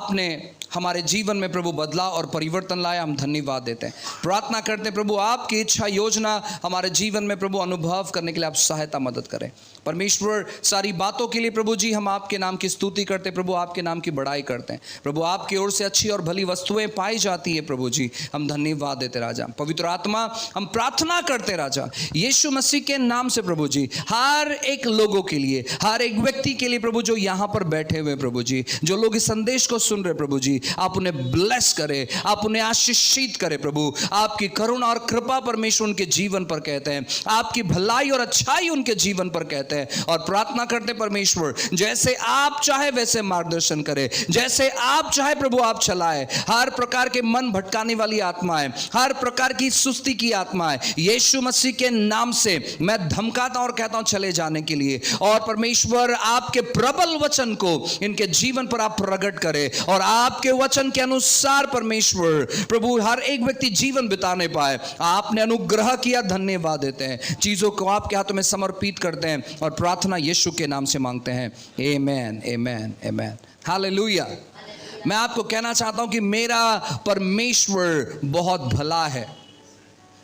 आपने हमारे जीवन में प्रभु बदलाव और परिवर्तन लाया, हम धन्यवाद देते हैं। प्रार्थना करते हैं प्रभु आपकी इच्छा योजना हमारे जीवन में प्रभु अनुभव करने के लिए आप सहायता मदद करें। परमेश्वर सारी बातों के लिए प्रभु जी हम आपके नाम की स्तुति करते हैं, प्रभु आपके नाम की बड़ाई करते हैं। प्रभु आपकी ओर से अच्छी और भली वस्तुएं पाई जाती है प्रभु जी, हम धन्यवाद देते राजा। पवित्र आत्मा हम प्रार्थना करते राजा यीशु मसीह के नाम से प्रभु जी, हर एक लोगों के लिए, हर एक व्यक्ति के लिए प्रभु जो यहाँ पर बैठे हुए प्रभु जी, जो लोग इस संदेश को सुन रहे प्रभु जी, आप उन्हें ब्लेस करें, आप उन्हें आशीषित करें प्रभु। आपकी करुणा और कृपा परमेश्वर उनके जीवन पर कहते हैं, आपकी भलाई और अच्छाई उनके जीवन पर कहते हैं। और प्रार्थना करते परमेश्वर जैसे आप चाहे वैसे मार्गदर्शन करें, जैसे आप चाहे प्रभु आप चलाए। हर प्रकार के मन भटकाने वाली आत्माएं, हर प्रकार की सुस्ती की आत्माएं यीशु मसीह के नाम से मैं धमकाता और कहता हूं चले जाने के लिए। और परमेश्वर आपके प्रबल वचन को इनके जीवन पर आप प्रकट करें और आपके वचन के अनुसार परमेश्वर प्रभु हर एक व्यक्ति जीवन बिताने पाए। आपने अनुग्रह किया, धन्यवाद देते हैं। चीजों को आपके हाथों में समर्पित करते हैं और प्रार्थना यीशु के नाम से मांगते हैं। आमेन, आमेन, आमेन, हालेलुया। मैं आपको कहना चाहता हूं कि मेरा परमेश्वर बहुत भला है।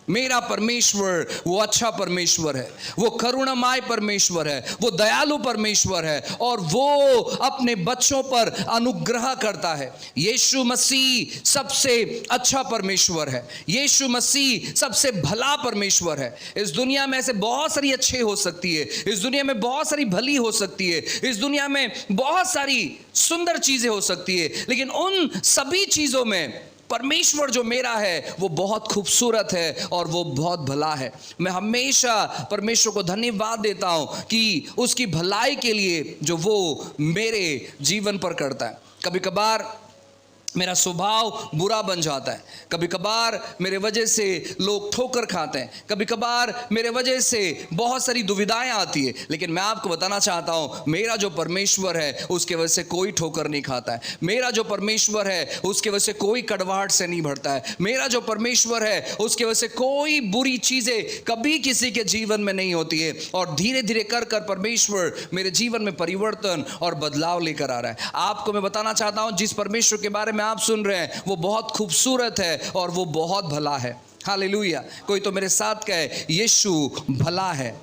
मेरा परमेश्वर वो अच्छा परमेश्वर है, वो करुणामय परमेश्वर है, वो दयालु परमेश्वर है और वो अपने बच्चों पर अनुग्रह करता है। यीशु मसीह सबसे अच्छा परमेश्वर है, यीशु मसीह सबसे भला परमेश्वर है। इस दुनिया में ऐसे बहुत सारी अच्छे हो सकती है, इस दुनिया में बहुत सारी भली हो सकती है, इस दुनिया में बहुत सारी सुंदर चीजें हो सकती है, लेकिन उन सभी चीजों में परमेश्वर जो मेरा है वो बहुत खूबसूरत है और वो बहुत भला है। मैं हमेशा परमेश्वर को धन्यवाद देता हूं कि उसकी भलाई के लिए जो वो मेरे जीवन पर करता है। कभी कभार मेरा स्वभाव बुरा बन जाता है, कभी कभार मेरे वजह से लोग ठोकर खाते हैं, कभी कभार मेरे वजह से बहुत सारी दुविधाएं आती है, लेकिन मैं आपको बताना चाहता हूं मेरा जो परमेश्वर है उसके वजह से कोई ठोकर नहीं खाता है। मेरा जो परमेश्वर है उसके वजह से कोई कड़वाहट से नहीं भरता है। मेरा जो परमेश्वर है उसके वजह से कोई बुरी चीजें कभी किसी के जीवन में नहीं होती है। और धीरे धीरे कर कर परमेश्वर मेरे जीवन में परिवर्तन और बदलाव लेकर आ रहा है। आपको मैं बताना चाहता हूं जिस परमेश्वर के बारे में आप सुन रहे हैं वो बहुत खूबसूरत है और वो बहुत भला है। हालेलुया। कोई तो मेरे साथ कहे यीशु भला है।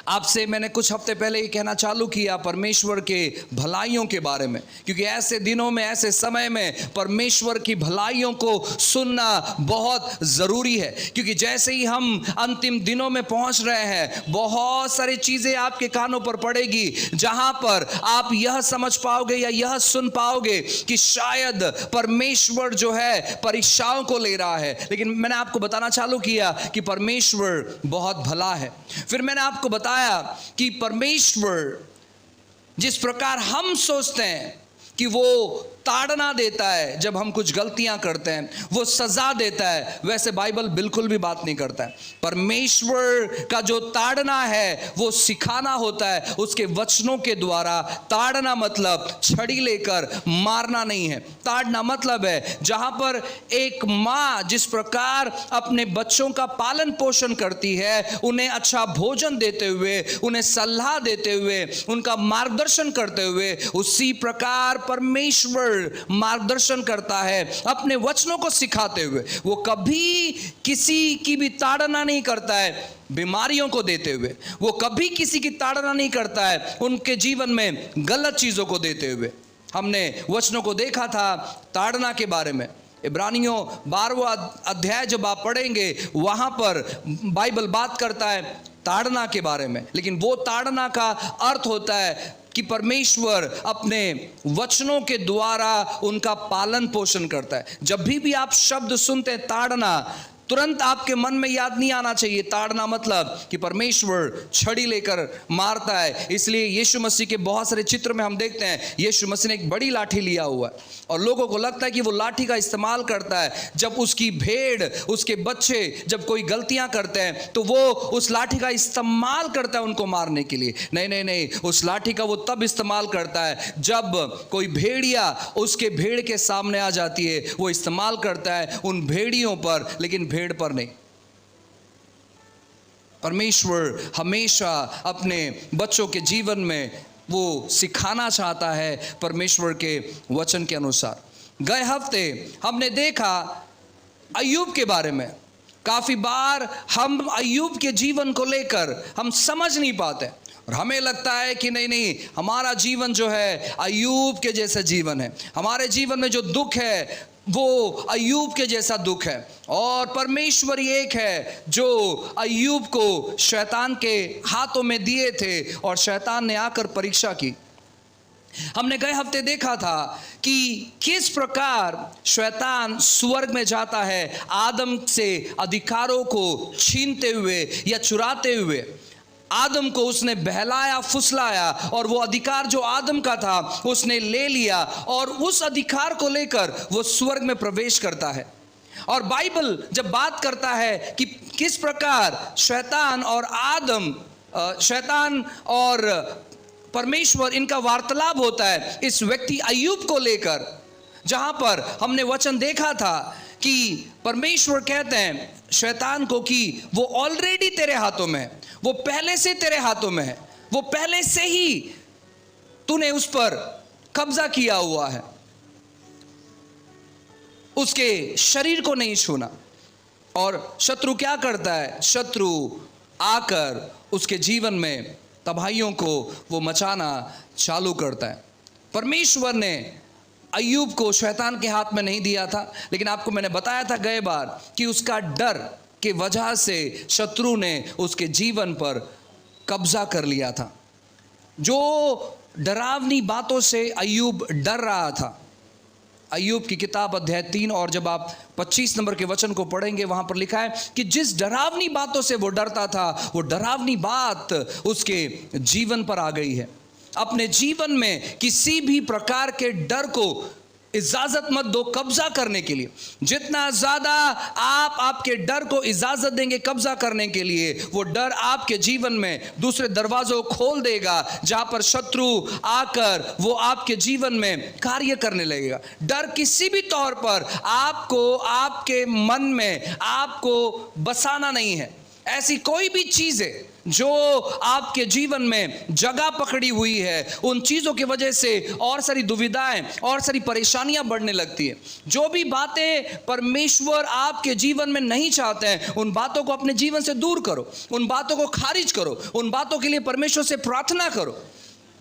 आपसे मैंने कुछ हफ्ते पहले ही कहना चालू किया परमेश्वर के भलाइयों के बारे में, क्योंकि ऐसे दिनों में, ऐसे समय में परमेश्वर की भलाइयों को सुनना बहुत ज़रूरी है। क्योंकि जैसे ही हम अंतिम दिनों में पहुंच रहे हैं, बहुत सारी चीज़ें आपके कानों पर पड़ेगी जहां पर आप यह समझ पाओगे या यह सुन पाओगे कि शायद परमेश्वर जो है परीक्षाओं को ले रहा है। लेकिन मैंने आपको बताना चालू किया कि परमेश्वर बहुत भला है। फिर मैंने आपको बताया कि परमेश्वर जिस प्रकार हम सोचते हैं कि वो ताड़ना देता है जब हम कुछ गलतियां करते हैं, वो सजा देता है, वैसे बाइबल बिल्कुल भी बात नहीं करता है। परमेश्वर का जो ताड़ना है वो सिखाना होता है उसके वचनों के द्वारा। ताड़ना मतलब छड़ी लेकर मारना नहीं है। ताड़ना मतलब है जहां पर एक माँ जिस प्रकार अपने बच्चों का पालन पोषण करती है, उन्हें अच्छा भोजन देते हुए, उन्हें सलाह देते हुए, उनका मार्गदर्शन करते हुए, उसी प्रकार परमेश्वर मार्गदर्शन करता है अपने वचनों को सिखाते हुए। वो कभी किसी की भी ताड़ना नहीं करता है बीमारियों को देते हुए, वो कभी किसी की ताड़ना नहीं करता है उनके जीवन में गलत चीजों को देते हुए। हमने वचनों को देखा था ताड़ना के बारे में। इब्रानियों 12वां अध्याय जब आप पढ़ेंगे वहां पर बाइबल बात करता है ताड़ना के बारे में, लेकिन वो ताड़ना का अर्थ होता है कि परमेश्वर अपने वचनों के द्वारा उनका पालन पोषण करता है। जब भी आप शब्द सुनते हैं ताड़ना, तुरंत आपके मन में याद नहीं आना चाहिए ताड़ना मतलब कि परमेश्वर छड़ी लेकर मारता है। इसलिए यीशु मसीह के बहुत सारे चित्र में हम देखते हैं यीशु मसीह ने एक बड़ी लाठी लिया हुआ है और लोगों को लगता है कि वो लाठी का इस्तेमाल करता है जब उसकी भेड़, उसके बच्चे जब कोई गलतियां करते हैं तो वो उस लाठी का इस्तेमाल करता है उनको मारने के लिए। नहीं नहीं नहीं, उस लाठी का वो तब इस्तेमाल करता है जब कोई भेड़िया उसके भेड़ के सामने आ जाती है। वो इस्तेमाल करता है उन भेड़ियों पर, लेकिन भेड़ पर नहीं। परमेश्वर हमेशा अपने बच्चों के जीवन में वो सिखाना चाहता है परमेश्वर के वचन के अनुसार। गए हफ्ते हमने देखा अय्यूब के बारे में। काफ़ी बार हम अय्यूब के जीवन को लेकर हम समझ नहीं पाते और हमें लगता है कि नहीं, हमारा जीवन जो है अय्यूब के जैसा जीवन है, हमारे जीवन में जो दुख है वो अय्यूब के जैसा दुख है। और परमेश्वर ही एक है जो अय्यूब को शैतान के हाथों में दिए थे और शैतान ने आकर परीक्षा की। हमने गए हफ्ते देखा था कि किस प्रकार शैतान स्वर्ग में जाता है आदम से अधिकारों को छीनते हुए या चुराते हुए। आदम को उसने बहलाया फुसलाया और वो अधिकार जो आदम का था उसने ले लिया और उस अधिकार को लेकर वो स्वर्ग में प्रवेश करता है। और बाइबल जब बात करता है कि किस प्रकार शैतान और परमेश्वर इनका वार्तालाप होता है इस व्यक्ति अय्यूब को लेकर, जहां पर हमने वचन देखा था कि परमेश्वर कहते हैं शैतान को कि वो ऑलरेडी तेरे हाथों में है, वो पहले से तेरे हाथों में है, वो पहले से ही तूने उस पर कब्जा किया हुआ है, उसके शरीर को नहीं छूना। और शत्रु क्या करता है? शत्रु आकर उसके जीवन में तबाहियों को वो मचाना चालू करता है। परमेश्वर ने अय्यूब को शैतान के हाथ में नहीं दिया था, लेकिन आपको मैंने बताया था गए बार कि उसका डर के वजह से शत्रु ने उसके जीवन पर कब्जा कर लिया था। जो डरावनी बातों से अय्यूब डर रहा था, अय्यूब की किताब अध्याय 3 और जब आप 25 नंबर के वचन को पढ़ेंगे वहां पर लिखा है कि जिस डरावनी बातों से वो डरता था वो डरावनी बात उसके जीवन पर आ गई है। अपने जीवन में किसी भी प्रकार के डर को इजाजत मत दो कब्जा करने के लिए। जितना ज्यादा आप आपके डर को इजाजत देंगे कब्जा करने के लिए, वो डर आपके जीवन में दूसरे दरवाजों को खोल देगा जहां पर शत्रु आकर वो आपके जीवन में कार्य करने लगेगा। डर किसी भी तौर पर आपको आपके मन में आपको बसाना नहीं है। ऐसी कोई भी चीजें जो आपके जीवन में जगह पकड़ी हुई है, उन चीजों की वजह से और सारी दुविधाएं और सारी परेशानियां बढ़ने लगती है। जो भी बातें परमेश्वर आपके जीवन में नहीं चाहते हैं उन बातों को अपने जीवन से दूर करो, उन बातों को खारिज करो, उन बातों के लिए परमेश्वर से प्रार्थना करो।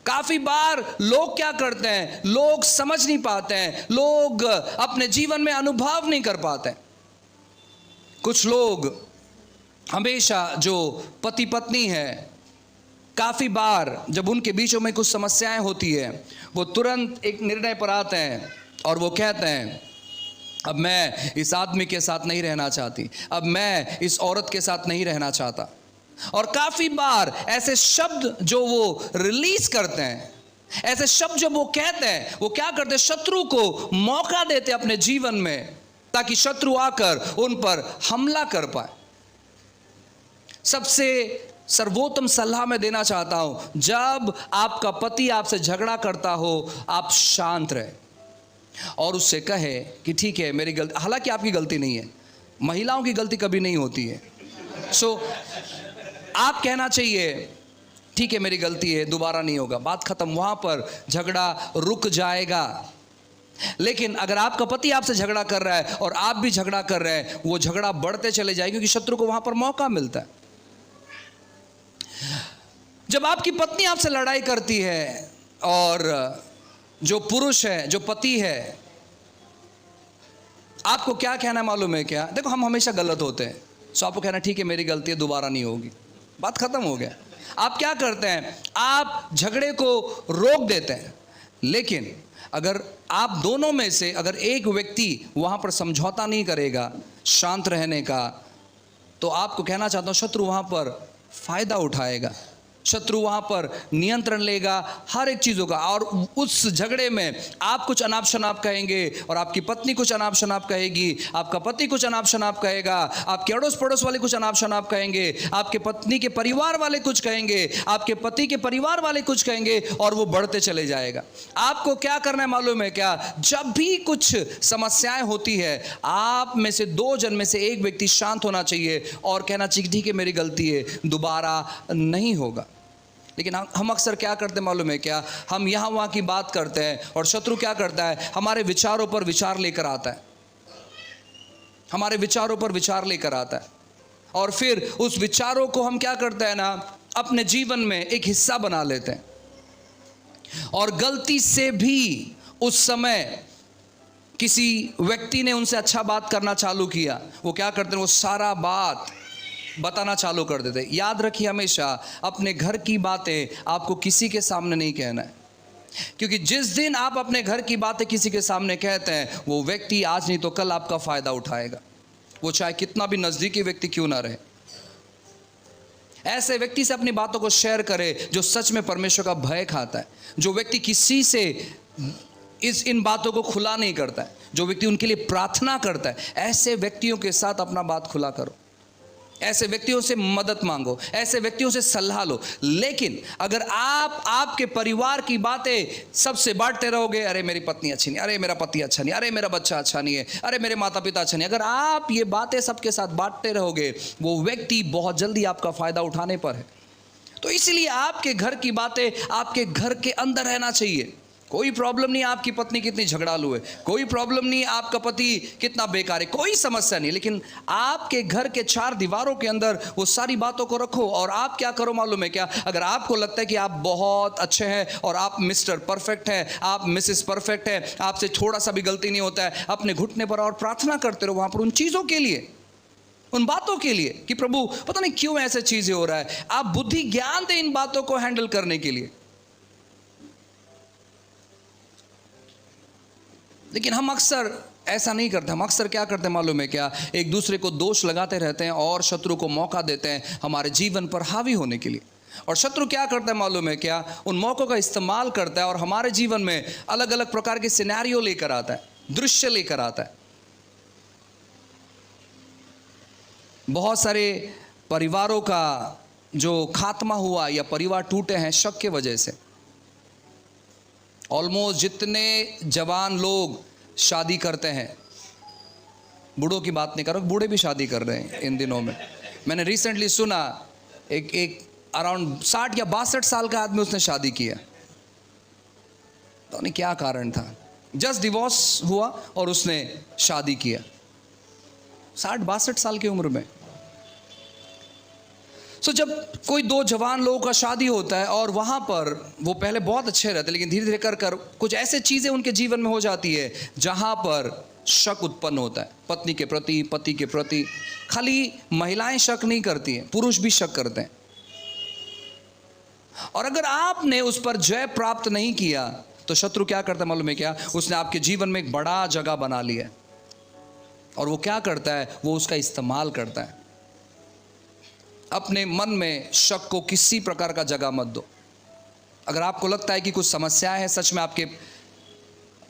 काफी बार लोग क्या करते हैं, लोग समझ नहीं पाते हैं, लोग अपने जीवन में अनुभव नहीं कर पाते हैं। कुछ लोग हमेशा जो पति पत्नी है, काफ़ी बार जब उनके बीचों में कुछ समस्याएं होती है वो तुरंत एक निर्णय पर आते हैं और वो कहते हैं अब मैं इस आदमी के साथ नहीं रहना चाहती, अब मैं इस औरत के साथ नहीं रहना चाहता। और काफ़ी बार ऐसे शब्द जो वो रिलीज करते हैं, ऐसे शब्द जो वो कहते हैं, वो क्या करते हैं, शत्रु को मौका देते अपने जीवन में ताकि शत्रु आकर उन पर हमला कर पाए। सबसे सर्वोत्तम सलाह मैं देना चाहता हूं, जब आपका पति आपसे झगड़ा करता हो आप शांत रहे और उससे कहे कि ठीक है मेरी गलती, हालांकि आपकी गलती नहीं है, महिलाओं की गलती कभी नहीं होती है। आप कहना चाहिए ठीक है मेरी गलती है, दोबारा नहीं होगा, बात खत्म, वहां पर झगड़ा रुक जाएगा। लेकिन अगर आपका पति आपसे झगड़ा कर रहा है और आप भी झगड़ा कर रहे हैं, वो झगड़ा बढ़ते चले जाएगा क्योंकि शत्रु को वहां पर मौका मिलता है। जब आपकी पत्नी आपसे लड़ाई करती है और जो पुरुष है, जो पति है, आपको क्या कहना है मालूम है क्या? देखो हम हमेशा गलत होते हैं, सो आपको कहना ठीक है मेरी गलती है, दोबारा नहीं होगी, बात खत्म हो गया। आप क्या करते हैं, आप झगड़े को रोक देते हैं। लेकिन अगर आप दोनों में से अगर एक व्यक्ति वहां पर समझौता नहीं करेगा शांत रहने का, तो आपको कहना चाहता हूं शत्रु वहां पर फायदा उठाएगा, शत्रु वहां पर नियंत्रण लेगा हर एक चीज़ों का। और उस झगड़े में आप कुछ अनाप शनाप कहेंगे और आपकी पत्नी कुछ अनाप शनाप कहेगी, आपका पति कुछ अनाप शनाप कहेगा, आपके अड़ोस पड़ोस वाले कुछ अनाप शनाप कहेंगे, आपके पत्नी के परिवार वाले कुछ कहेंगे, आपके पति के परिवार वाले कुछ कहेंगे और वो बढ़ते चले जाएगा। आपको क्या करना है मालूम है क्या? जब भी कुछ समस्याएं होती है, आप में से दो जन में से एक व्यक्ति शांत होना चाहिए और कहना चाहिए ठीक है मेरी गलती है, दोबारा नहीं होगा। लेकिन हम अक्सर क्या करते हैं मालूम है क्या, हम यहाँ वहाँ की बात करते हैं और शत्रु क्या करता है, हमारे विचारों पर विचार लेकर आता है, हमारे विचारों पर विचार लेकर आता है और फिर उस विचारों को हम क्या करते हैं ना, अपने जीवन में एक हिस्सा बना लेते हैं। और गलती से भी उस समय किसी व्यक्ति ने उनसे अच्छा बात करना चालू किया, वो क्या करते हैं, वो सारा बात बताना चालू कर देते। याद रखिए हमेशा अपने घर की बातें आपको किसी के सामने नहीं कहना है, क्योंकि जिस दिन आप अपने घर की बातें किसी के सामने कहते हैं, वो व्यक्ति आज नहीं तो कल आपका फायदा उठाएगा, वो चाहे कितना भी नजदीकी व्यक्ति क्यों ना रहे। ऐसे व्यक्ति से अपनी बातों को शेयर करें जो सच में परमेश्वर का भय खाता है, जो व्यक्ति किसी से इन बातों को खुला नहीं करता है, जो व्यक्ति उनके लिए प्रार्थना करता है। ऐसे व्यक्तियों के साथ अपना बात खुला करो, ऐसे व्यक्तियों से मदद मांगो, ऐसे व्यक्तियों से सलाह लो। लेकिन अगर आप आपके परिवार की बातें सबसे बांटते रहोगे, अरे मेरी पत्नी अच्छी नहीं, अरे मेरा पति अच्छा नहीं, अरे मेरा बच्चा अच्छा नहीं है, अरे मेरे माता पिता अच्छा नहीं, अगर आप ये बातें सबके साथ बांटते रहोगे, वो व्यक्ति बहुत जल्दी आपका फायदा उठाने पर है। तो इसलिए आपके घर की बातें आपके घर के अंदर रहना चाहिए। कोई प्रॉब्लम नहीं आपकी पत्नी कितनी झगड़ालू है, कोई प्रॉब्लम नहीं आपका पति कितना बेकार है, कोई समस्या नहीं, लेकिन आपके घर के चार दीवारों के अंदर वो सारी बातों को रखो। और आप क्या करो मालूम है क्या, अगर आपको लगता है कि आप बहुत अच्छे हैं और आप मिस्टर परफेक्ट हैं, आप मिसेस परफेक्ट हैं, आपसे थोड़ा सा भी गलती नहीं होता है, अपने घुटने पर और प्रार्थना करते रहो वहाँ पर उन चीज़ों के लिए, उन बातों के लिए कि प्रभु पता नहीं क्यों ऐसे चीज़ें हो रहा है। आप बुद्धि ज्ञान दें इन बातों को हैंडल करने के लिए। लेकिन हम अक्सर ऐसा नहीं करते। हम अक्सर क्या करते हैं मालूम है क्या, एक दूसरे को दोष लगाते रहते हैं और शत्रु को मौका देते हैं हमारे जीवन पर हावी होने के लिए। और शत्रु क्या करता है मालूम है क्या, उन मौक़ों का इस्तेमाल करता है और हमारे जीवन में अलग अलग प्रकार के सिनेरियो लेकर आता है, दृश्य लेकर आता है। बहुत सारे परिवारों का जो खात्मा हुआ या परिवार टूटे हैं शक के वजह से। ऑलमोस्ट जितने जवान लोग शादी करते हैं, बूढ़ों की बात नहीं कर रहा, बूढ़े भी शादी कर रहे हैं इन दिनों में। मैंने रिसेंटली सुना एक अराउंड 60 या 62 साल का आदमी, उसने शादी किया, तो नहीं क्या कारण था, जस्ट डिवोर्स हुआ और उसने शादी किया 60-62 साल की उम्र में। तो जब कोई दो जवान लोगों का शादी होता है और वहाँ पर वो पहले बहुत अच्छे रहते, लेकिन धीरे धीरे कर कुछ ऐसे चीज़ें उनके जीवन में हो जाती है जहाँ पर शक उत्पन्न होता है, पत्नी के प्रति, पति के प्रति। खाली महिलाएं शक नहीं करती हैं, पुरुष भी शक करते हैं। और अगर आपने उस पर जय प्राप्त नहीं किया तो शत्रु क्या करता है मालूम है क्या, उसने आपके जीवन में एक बड़ा जगह बना लिया और वो क्या करता है, वो उसका इस्तेमाल करता है। अपने मन में शक को किसी प्रकार का जगह मत दो। अगर आपको लगता है कि कुछ समस्याएं हैं सच में आपके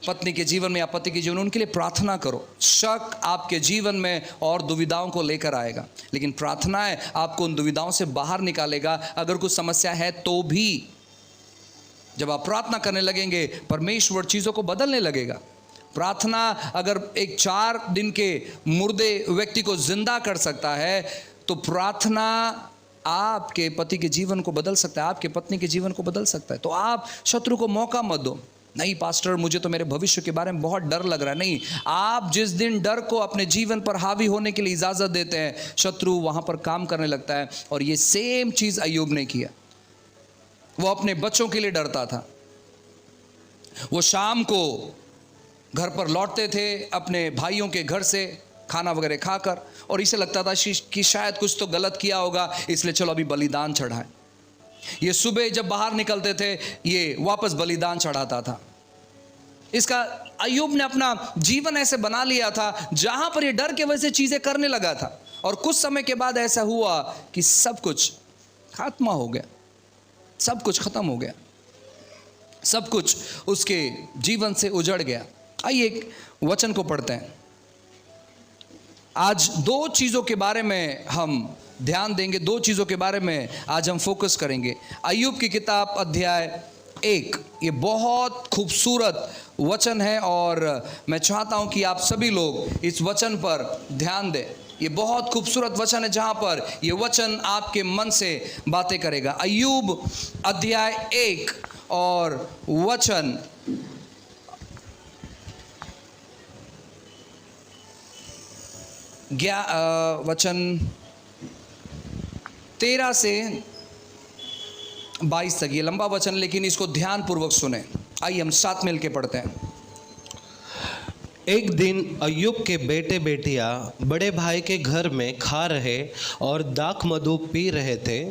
पत्नी के जीवन में या पति के जीवन में, उनके लिए प्रार्थना करो। शक आपके जीवन में और दुविधाओं को लेकर आएगा, लेकिन प्रार्थनाएं आपको उन दुविधाओं से बाहर निकालेगा। अगर कुछ समस्या है तो भी जब आप प्रार्थना करने लगेंगे, परमेश्वर चीज़ों को बदलने लगेगा। प्रार्थना अगर एक 4 दिन के मुर्दे व्यक्ति को जिंदा कर सकता है, तो प्रार्थना आपके पति के जीवन को बदल सकता है, आपके पत्नी के जीवन को बदल सकता है। तो आप शत्रु को मौका मत दो। नहीं पास्टर, मुझे तो मेरे भविष्य के बारे में बहुत डर लग रहा है। नहीं, आप जिस दिन डर को अपने जीवन पर हावी होने के लिए इजाज़त देते हैं, शत्रु वहाँ पर काम करने लगता है। और ये सेम चीज़ अय्यूब ने किया। वो अपने बच्चों के लिए डरता था। वो शाम को घर पर लौटते थे अपने भाइयों के घर से खाना वगैरह खाकर, और इसे लगता था कि शायद कुछ तो गलत किया होगा, इसलिए चलो अभी बलिदान चढ़ाएं। ये सुबह जब बाहर निकलते थे ये वापस बलिदान चढ़ाता था। इसका अय्यूब ने अपना जीवन ऐसे बना लिया था जहां पर ये डर के वजह से चीजें करने लगा था। और कुछ समय के बाद ऐसा हुआ कि सब कुछ खात्मा हो गया, सब कुछ खत्म हो गया, सब कुछ उसके जीवन से उजड़ गया। आइए एक वचन को पढ़ते हैं। आज 2 चीज़ों के बारे में हम ध्यान देंगे, 2 चीज़ों के बारे में आज हम फोकस करेंगे। अय्यूब की किताब अध्याय 1, ये बहुत खूबसूरत वचन है और मैं चाहता हूं कि आप सभी लोग इस वचन पर ध्यान दें। ये बहुत खूबसूरत वचन है जहां पर ये वचन आपके मन से बातें करेगा। अय्यूब अध्याय 1 और वचन 13 से 22 तक। ये लंबा वचन, लेकिन इसको ध्यान पूर्वक सुने। आइए हम साथ मिलके पढ़ते हैं। एक दिन अय्यूब के बेटे बेटियां बड़े भाई के घर में खा रहे और दाख मधु पी रहे थे।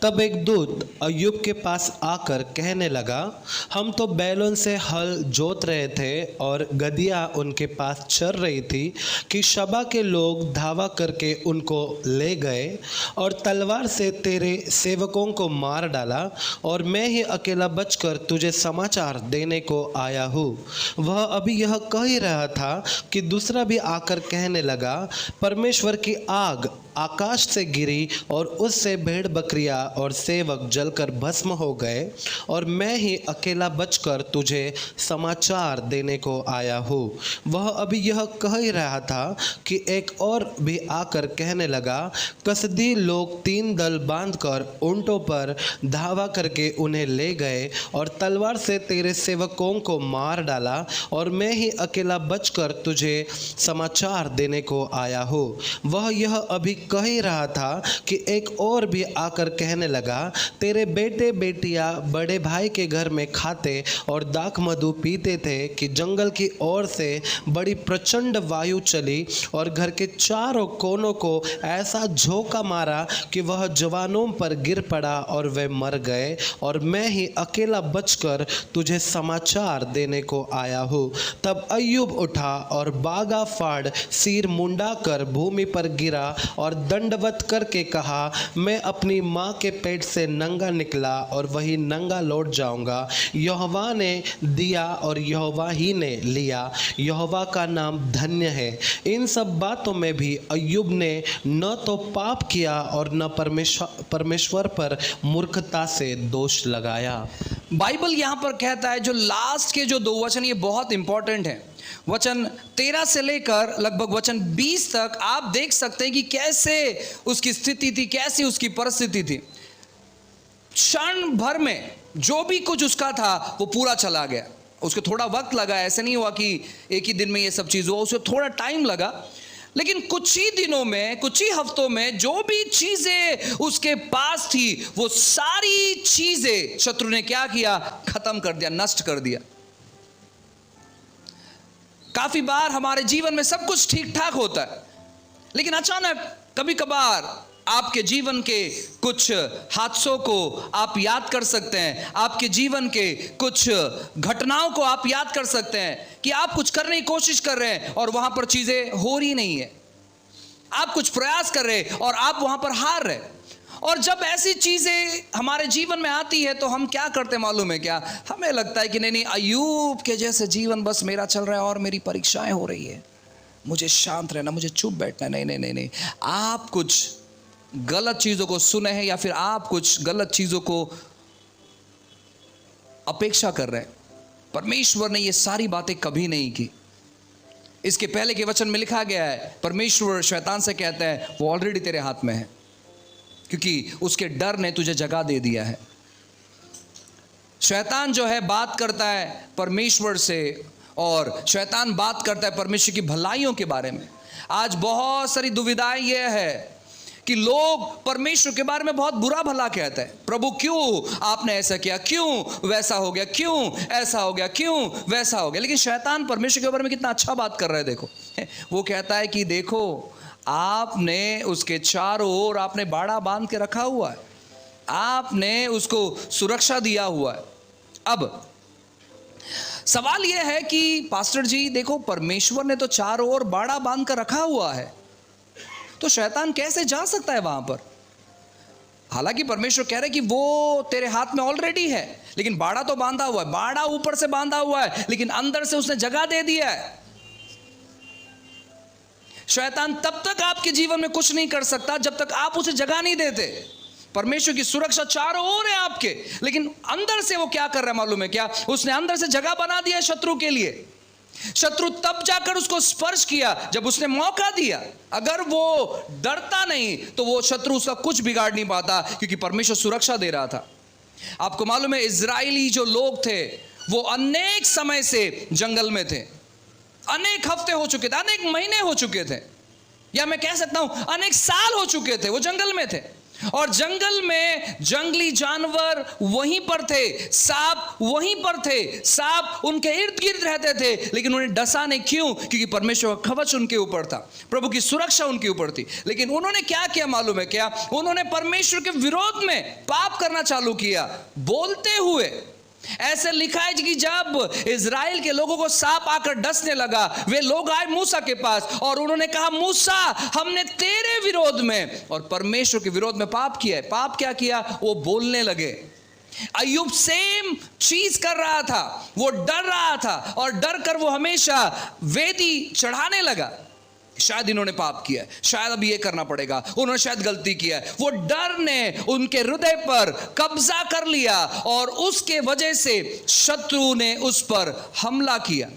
तब एक दूत अय्यूब के पास आकर कहने लगा, हम तो बैलों से हल जोत रहे थे और गदहियाँ उनके पास चर रही थी कि शबा के लोग धावा करके उनको ले गए और तलवार से तेरे सेवकों को मार डाला, और मैं ही अकेला बचकर तुझे समाचार देने को आया हूँ। वह अभी यह कह ही रहा था कि दूसरा भी आकर कहने लगा, परमेश्वर की आग आकाश से गिरी और उससे भेड़ बकरियां और सेवक जलकर भस्म हो गए, और मैं ही अकेला बचकर तुझे समाचार देने को आया हूँ। वह अभी यह कह ही रहा था कि एक और भी आकर कहने लगा, कसदी लोग 3 दल बांधकर ऊंटों पर धावा करके उन्हें ले गए और तलवार से तेरे सेवकों को मार डाला, और मैं ही अकेला बचकर तुझे समाचार देने को आया हूँ। वह यह अभी कह ही रहा था कि एक और भी आकर कहने लगा, तेरे बेटे बेटियां बड़े भाई के घर में खाते और दाख मधु पीते थे कि जंगल की ओर से बड़ी प्रचंड वायु चली और घर के चारों कोनों को ऐसा झोंका मारा कि वह जवानों पर गिर पड़ा और वे मर गए, और मैं ही अकेला बचकर तुझे समाचार देने को आया हूँ। तब अय्यूब उठा और बागा फाड़ सिर मुंडा कर भूमि पर गिरा और दंडवत करके कहा, मैं अपनी माँ के पेट से नंगा निकला और वही नंगा लौट जाऊंगा। यहोवा ने दिया और यहोवा ही ने लिया, यहोवा का नाम धन्य है। इन सब बातों में भी अय्यूब ने न तो पाप किया और न परमेश्वर पर मूर्खता से दोष लगाया। बाइबल यहां पर कहता है, जो लास्ट के जो 2 वचन ये बहुत इंपॉर्टेंट है। वचन 13 से लेकर लगभग वचन 20 तक आप देख सकते हैं कि कैसे उसकी स्थिति थी, कैसी उसकी परिस्थिति थी। क्षण भर में जो भी कुछ उसका था वो पूरा चला गया। उसको थोड़ा वक्त लगा, ऐसे नहीं हुआ कि एक ही दिन में ये सब चीज़ हुआ, उसको थोड़ा टाइम लगा। लेकिन कुछ ही दिनों में, कुछ ही हफ्तों में जो भी चीजें उसके पास थी वो सारी चीजें शत्रु ने क्या किया, खत्म कर दिया, नष्ट कर दिया। काफी बार हमारे जीवन में सब कुछ ठीक ठाक होता है, लेकिन अचानक कभी कभार आपके जीवन के कुछ हादसों को आप याद कर सकते हैं, आपके जीवन के कुछ घटनाओं को आप याद कर सकते हैं कि आप कुछ करने की कोशिश कर रहे हैं और वहां पर चीजें हो रही नहीं है। आप कुछ प्रयास कर रहे हैं और आप वहां पर हार रहे। और जब ऐसी चीजें हमारे जीवन में आती है तो हम क्या करते मालूम है क्या? हमें लगता है कि नहीं, अय्यूब के जैसे जीवन बस मेरा चल रहा है और मेरी परीक्षाएं हो रही है, मुझे शांत रहना, मुझे चुप बैठना। नहीं नहीं नहीं नहीं, आप कुछ गलत चीजों को सुने हैं या फिर आप कुछ गलत चीजों को अपेक्षा कर रहे हैं। परमेश्वर ने ये सारी बातें कभी नहीं की। इसके पहले के वचन में लिखा गया है, परमेश्वर शैतान से कहता है वो ऑलरेडी तेरे हाथ में है, क्योंकि उसके डर ने तुझे जगह दे दिया है। शैतान जो है बात करता है परमेश्वर से, और शैतान बात करता है परमेश्वर की भलाइयों के बारे में। आज बहुत सारी दुविधाएं यह है कि लोग परमेश्वर के बारे में बहुत बुरा भला कहते हैं। प्रभु क्यों आपने ऐसा किया, क्यों वैसा हो गया, क्यों ऐसा हो गया, क्यों वैसा हो गया। लेकिन शैतान परमेश्वर के बारे में कितना अच्छा बात कर रहा है। देखो, वो कहता है कि देखो, आपने उसके चारों ओर आपने बाड़ा बांध के रखा हुआ है, आपने उसको सुरक्षा दिया हुआ है। अब सवाल यह है कि पास्टर जी देखो, परमेश्वर ने तो चारों ओर बाड़ा बांध कर रखा हुआ है, तो शैतान कैसे जा सकता है वहां पर? हालांकि परमेश्वर कह रहे कि वो तेरे हाथ में ऑलरेडी है, लेकिन बाड़ा तो बांधा हुआ है, बाड़ा ऊपर से बांधा हुआ है, लेकिन अंदर से उसने जगह दे दिया है। शैतान तब तक आपके जीवन में कुछ नहीं कर सकता जब तक आप उसे जगह नहीं देते। परमेश्वर की सुरक्षा चारों ओर है आपके, लेकिन अंदर से वो क्या कर रहा है मालूम है क्या? उसने अंदर से जगह बना दिया है शत्रु के लिए। शत्रु तब जाकर उसको स्पर्श किया जब उसने मौका दिया। अगर वो डरता नहीं तो वो शत्रु उसका कुछ बिगाड़ नहीं पाता, क्योंकि परमेश्वर सुरक्षा दे रहा था। आपको मालूम है, इजरायली जो लोग थे वो अनेक समय से जंगल में थे। अनेक हफ्ते हो चुके थे, अनेक महीने हो चुके थे, या मैं कह सकता हूं अनेक साल हो चुके थे। वो जंगल में थे और जंगल में जंगली जानवर वहीं पर थे, सांप वहीं पर थे, सांप उनके इर्द गिर्द रहते थे, लेकिन उन्हें डसा नहीं। क्यों? क्योंकि परमेश्वर का कवच उनके ऊपर था, प्रभु की सुरक्षा उनके ऊपर थी। लेकिन उन्होंने क्या किया मालूम है क्या? उन्होंने परमेश्वर के विरोध में पाप करना चालू किया, बोलते हुए। ऐसे लिखा है कि जब इजराइल के लोगों को सांप आकर डसने लगा, वे लोग आए मूसा के पास और उन्होंने कहा, मूसा, हमने तेरे विरोध में और परमेश्वर के विरोध में पाप किया है। पाप क्या किया? वो बोलने लगे। अय्यूब सेम चीज कर रहा था, वो डर रहा था और डर कर वो हमेशा वेदी चढ़ाने लगा। शायद इन्होंने पाप किया है, शायद अब ये करना पड़ेगा, उन्होंने शायद गलती किया है। वो डर ने उनके हृदय पर कब्जा कर लिया और उसके वजह से शत्रु ने उस पर हमला किया।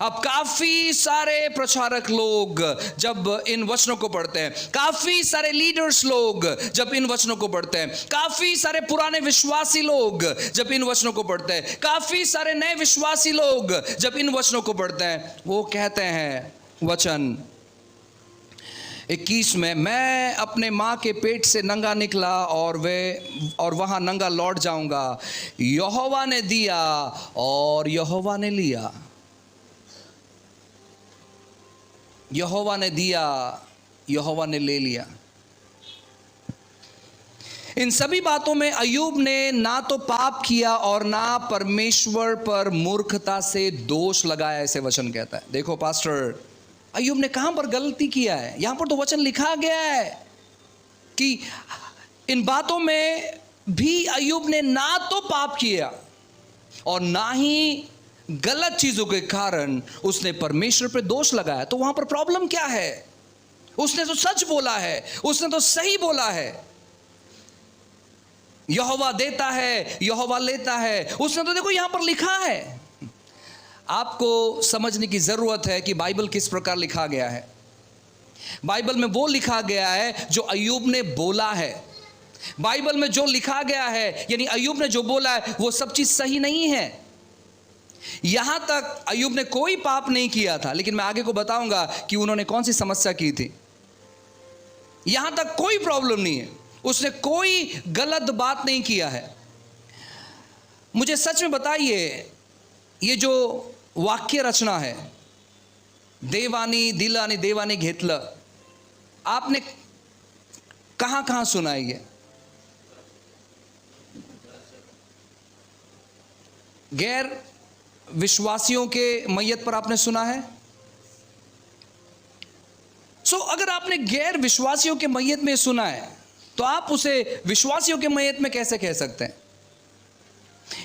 अब काफी सारे प्रचारक लोग जब इन वचनों को पढ़ते हैं, काफी सारे लीडर्स लोग जब इन वचनों को पढ़ते हैं, काफी सारे पुराने विश्वासी लोग जब इन वचनों को पढ़ते हैं, काफी सारे नए विश्वासी लोग जब इन वचनों को पढ़ते हैं, वो कहते हैं वचन 21 में, मैं अपने माँ के पेट से नंगा निकला और वहाँ नंगा लौट जाऊंगा। यहोवा ने दिया और यहोवा ने लिया। यहोवा ने दिया, यहोवा ने ले लिया। इन सभी बातों में अय्यूब ने ना तो पाप किया और ना परमेश्वर पर मूर्खता से दोष लगाया, ऐसे वचन कहता है। देखो पास्टर, अय्यूब ने कहां पर गलती किया है? यहां पर तो वचन लिखा गया है कि इन बातों में भी अय्यूब ने ना तो पाप किया और ना ही गलत चीजों के कारण उसने परमेश्वर पर दोष लगाया। तो वहां पर प्रॉब्लम क्या है? उसने तो सच बोला है, उसने तो सही बोला है। यहोवा देता है, यहोवा लेता है, उसने तो देखो यहां पर लिखा है। आपको समझने की जरूरत है कि बाइबल किस प्रकार लिखा गया है। बाइबल में वो लिखा गया है जो अय्यूब ने बोला है। बाइबल में जो लिखा गया है, यानी अय्यूब ने जो बोला है, वो सब चीज सही नहीं है। यहां तक अय्यूब ने कोई पाप नहीं किया था, लेकिन मैं आगे को बताऊंगा कि उन्होंने कौन सी समस्या की थी। यहां तक कोई प्रॉब्लम नहीं है, उसने कोई गलत बात नहीं किया है। मुझे सच में बताइए, ये जो वाक्य रचना है, देवानी दिलानी देवानी घेतलं, आपने कहां कहां सुना है? ये गैर विश्वासियों के मैयत पर आपने सुना है? अगर आपने गैर विश्वासियों के मैयत में सुना है, तो आप उसे विश्वासियों के मैयत में कैसे कह सकते हैं?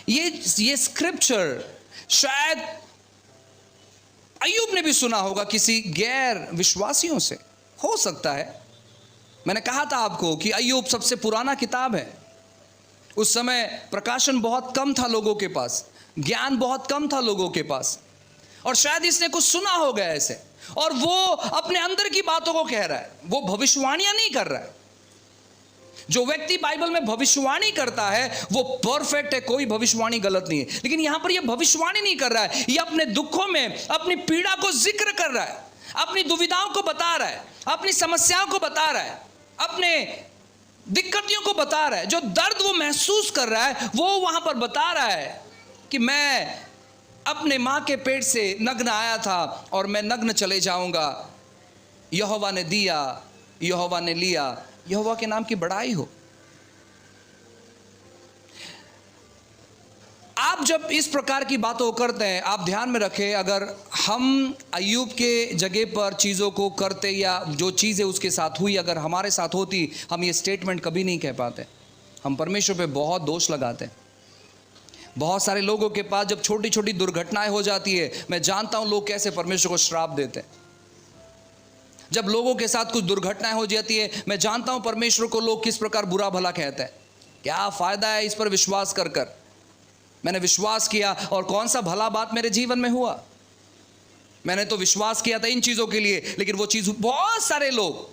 ये स्क्रिप्चर शायद अय्यूब ने भी सुना होगा किसी गैर विश्वासियों से, हो सकता है। मैंने कहा था आपको कि अय्यूब सबसे पुराना किताब है। उस समय प्रकाशन बहुत कम था लोगों के पास, ज्ञान बहुत कम था लोगों के पास, और शायद इसने कुछ सुना होगा ऐसे, और वो अपने अंदर की बातों को कह रहा है। वो भविष्यवाणियां नहीं कर रहा है। जो व्यक्ति बाइबल में भविष्यवाणी करता है वो परफेक्ट है, कोई भविष्यवाणी गलत नहीं है। लेकिन यहां पर ये भविष्यवाणी नहीं कर रहा है, ये अपने दुखों में अपनी पीड़ा को जिक्र कर रहा है, अपनी दुविधाओं को बता रहा है, अपनी समस्याओं को बता रहा है, अपने दिक्कतों को बता रहा है। जो दर्द वो महसूस कर रहा है वो वहां पर बता रहा है कि मैं अपने मां के पेट से नग्न आया था और मैं नग्न चले जाऊंगा। यहोवा ने दिया, यहोवा ने लिया, यहोवा के नाम की बड़ाई हो। आप जब इस प्रकार की बातों को करते हैं, आप ध्यान में रखें, अगर हम अय्यूब के जगह पर चीज़ों को करते या जो चीज़ें उसके साथ हुई अगर हमारे साथ होती, हम ये स्टेटमेंट कभी नहीं कह पाते। हम परमेश्वर पे बहुत दोष लगाते हैं। बहुत सारे लोगों के पास जब छोटी छोटी दुर्घटनाएं हो जाती है, मैं जानता हूं लोग कैसे परमेश्वर को श्राप देते हैं। जब लोगों के साथ कुछ दुर्घटनाएं हो जाती है, मैं जानता हूं परमेश्वर को लोग किस प्रकार बुरा भला कहते हैं। क्या फायदा है इस पर विश्वास कर कर, मैंने विश्वास किया और कौन सा भला बात मेरे जीवन में हुआ। मैंने तो विश्वास किया था इन चीज़ों के लिए, लेकिन वो चीज़ बहुत सारे लोग,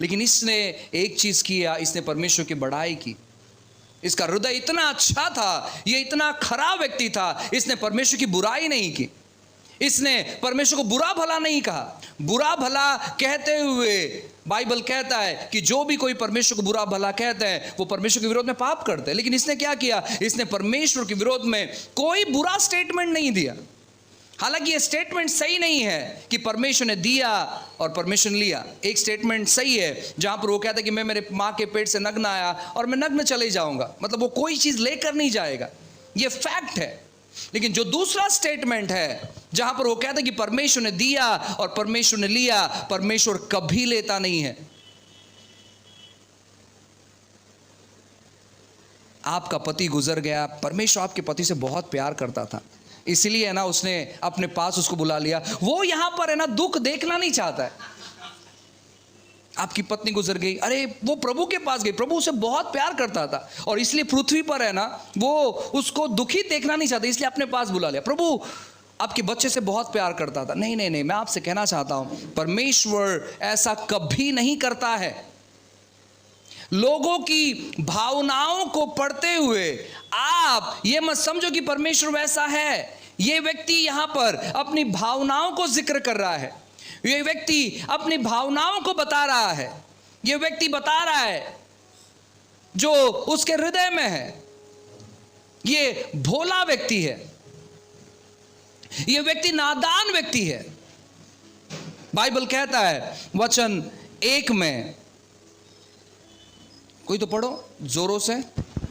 लेकिन इसने एक चीज़ किया, इसने परमेश्वर की बड़ाई की। इसका हृदय इतना अच्छा था, ये इतना खराब व्यक्ति था, इसने परमेश्वर की बुराई नहीं की, इसने परमेश्वर को बुरा भला नहीं कहा। बुरा भला कहते हुए बाइबल कहता है कि जो भी कोई परमेश्वर को बुरा भला कहते हैं वो परमेश्वर के विरोध में पाप करते हैं। लेकिन इसने क्या किया, इसने परमेश्वर के विरोध में कोई बुरा स्टेटमेंट नहीं दिया। हालांकि ये स्टेटमेंट सही नहीं है कि परमेश्वर ने दिया और परमेश्वर ने लिया। एक स्टेटमेंट सही है जहां पर वो कहता है कि मैं मेरे माँ के पेट से नग्न आया और मैं नग्न चले जाऊंगा, मतलब वो कोई चीज़ लेकर नहीं जाएगा, ये फैक्ट है। लेकिन जो दूसरा स्टेटमेंट है जहां पर वो कहता है कि परमेश्वर ने दिया और परमेश्वर ने लिया, परमेश्वर कभी लेता नहीं है। आपका पति गुजर गया, परमेश्वर आपके पति से बहुत प्यार करता था, इसलिए है ना उसने अपने पास उसको बुला लिया। वो यहां पर है ना दुख देखना नहीं चाहता है। आपकी पत्नी गुजर गई, अरे वो प्रभु के पास गई, प्रभु उसे बहुत प्यार करता था और इसलिए पृथ्वी पर है ना वो उसको दुखी देखना नहीं चाहता, इसलिए अपने पास बुला लिया। प्रभु आपके बच्चे से बहुत प्यार करता था। नहीं नहीं नहीं, मैं आपसे कहना चाहता हूं परमेश्वर ऐसा कभी नहीं करता है। लोगों की भावनाओं को पढ़ते हुए आप ये मत समझो कि परमेश्वर वैसा है। ये व्यक्ति यहां पर अपनी भावनाओं को जिक्र कर रहा है, ये व्यक्ति अपनी भावनाओं को बता रहा है, ये व्यक्ति बता रहा है जो उसके हृदय में है। ये भोला व्यक्ति है, ये व्यक्ति नादान व्यक्ति है। बाइबल कहता है वचन 1 में, कोई तो पढ़ो जोरों से,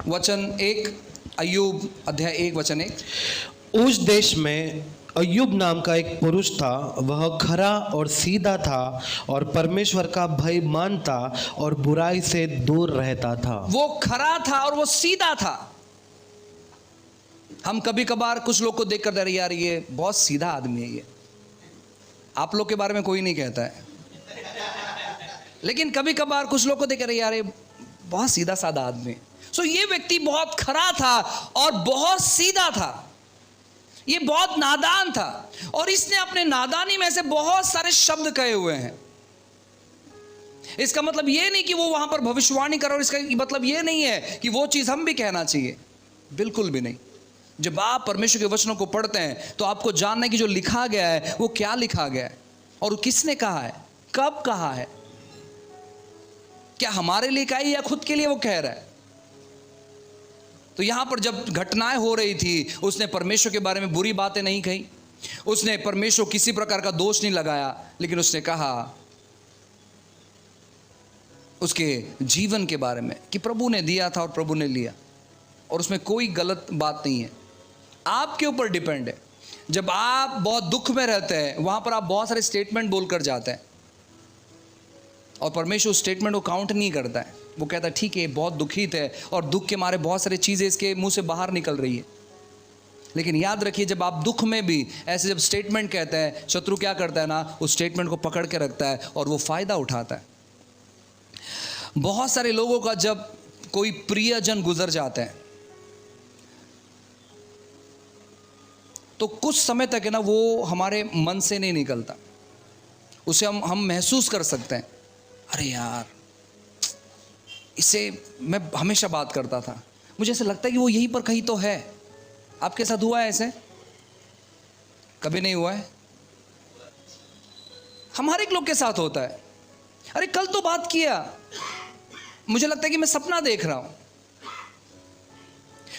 वचन 1 अय्यूब अध्याय 1 वचन 1। उस देश में अय्यूब नाम का एक पुरुष था, वह खरा और सीधा था और परमेश्वर का भय मानता और बुराई से दूर रहता था। वो खरा था और वो सीधा था। हम कभी कभार कुछ लोग को देखकर डर, यार ये बहुत सीधा आदमी है। ये आप लोग के बारे में कोई नहीं कहता है, लेकिन कभी कभार कुछ लोग को देखकर यार ये बहुत सीधा साधा आदमी है। सो ये व्यक्ति बहुत खरा था और बहुत सीधा था, ये बहुत नादान था और इसने अपने नादानी में से बहुत सारे शब्द कहे हुए हैं। इसका मतलब ये नहीं कि वो वहां पर भविष्यवाणी कर, और इसका मतलब ये नहीं है कि वो चीज हम भी कहना चाहिए, बिल्कुल भी नहीं। जब आप परमेश्वर के वचनों को पढ़ते हैं तो आपको जानना है कि जो लिखा गया है वो क्या लिखा गया है और किसने कहा है, कब कहा है, क्या हमारे लिए कहा है या खुद के लिए वो कह रहा है। तो यहां पर जब घटनाएं हो रही थी, उसने परमेश्वर के बारे में बुरी बातें नहीं कही, उसने परमेश्वर किसी प्रकार का दोष नहीं लगाया, लेकिन उसने कहा उसके जीवन के बारे में कि प्रभु ने दिया था और प्रभु ने लिया, और उसमें कोई गलत बात नहीं है। आपके ऊपर डिपेंड है। जब आप बहुत दुख में रहते हैं वहां पर आप बहुत सारे स्टेटमेंट बोलकर जाते हैं और परमेश्वर उस स्टेटमेंट को काउंट नहीं करता है। वो कहता है ठीक है बहुत दुखित है और दुख के मारे बहुत सारी चीज़ें इसके मुंह से बाहर निकल रही है। लेकिन याद रखिए जब आप दुख में भी ऐसे जब स्टेटमेंट कहते हैं, शत्रु क्या करता है ना, उस स्टेटमेंट को पकड़ के रखता है और वो फ़ायदा उठाता है। बहुत सारे लोगों का जब कोई प्रियजन गुजर जाते हैं तो कुछ समय तक है ना वो हमारे मन से नहीं निकलता, उसे हम महसूस कर सकते हैं, अरे यार इससे मैं हमेशा बात करता था, मुझे ऐसा लगता है कि वो यहीं पर कहीं तो है। आपके साथ हुआ है ऐसे? कभी नहीं हुआ है? हमारे एक लोग के साथ होता है, अरे कल तो बात किया, मुझे लगता है कि मैं सपना देख रहा हूं।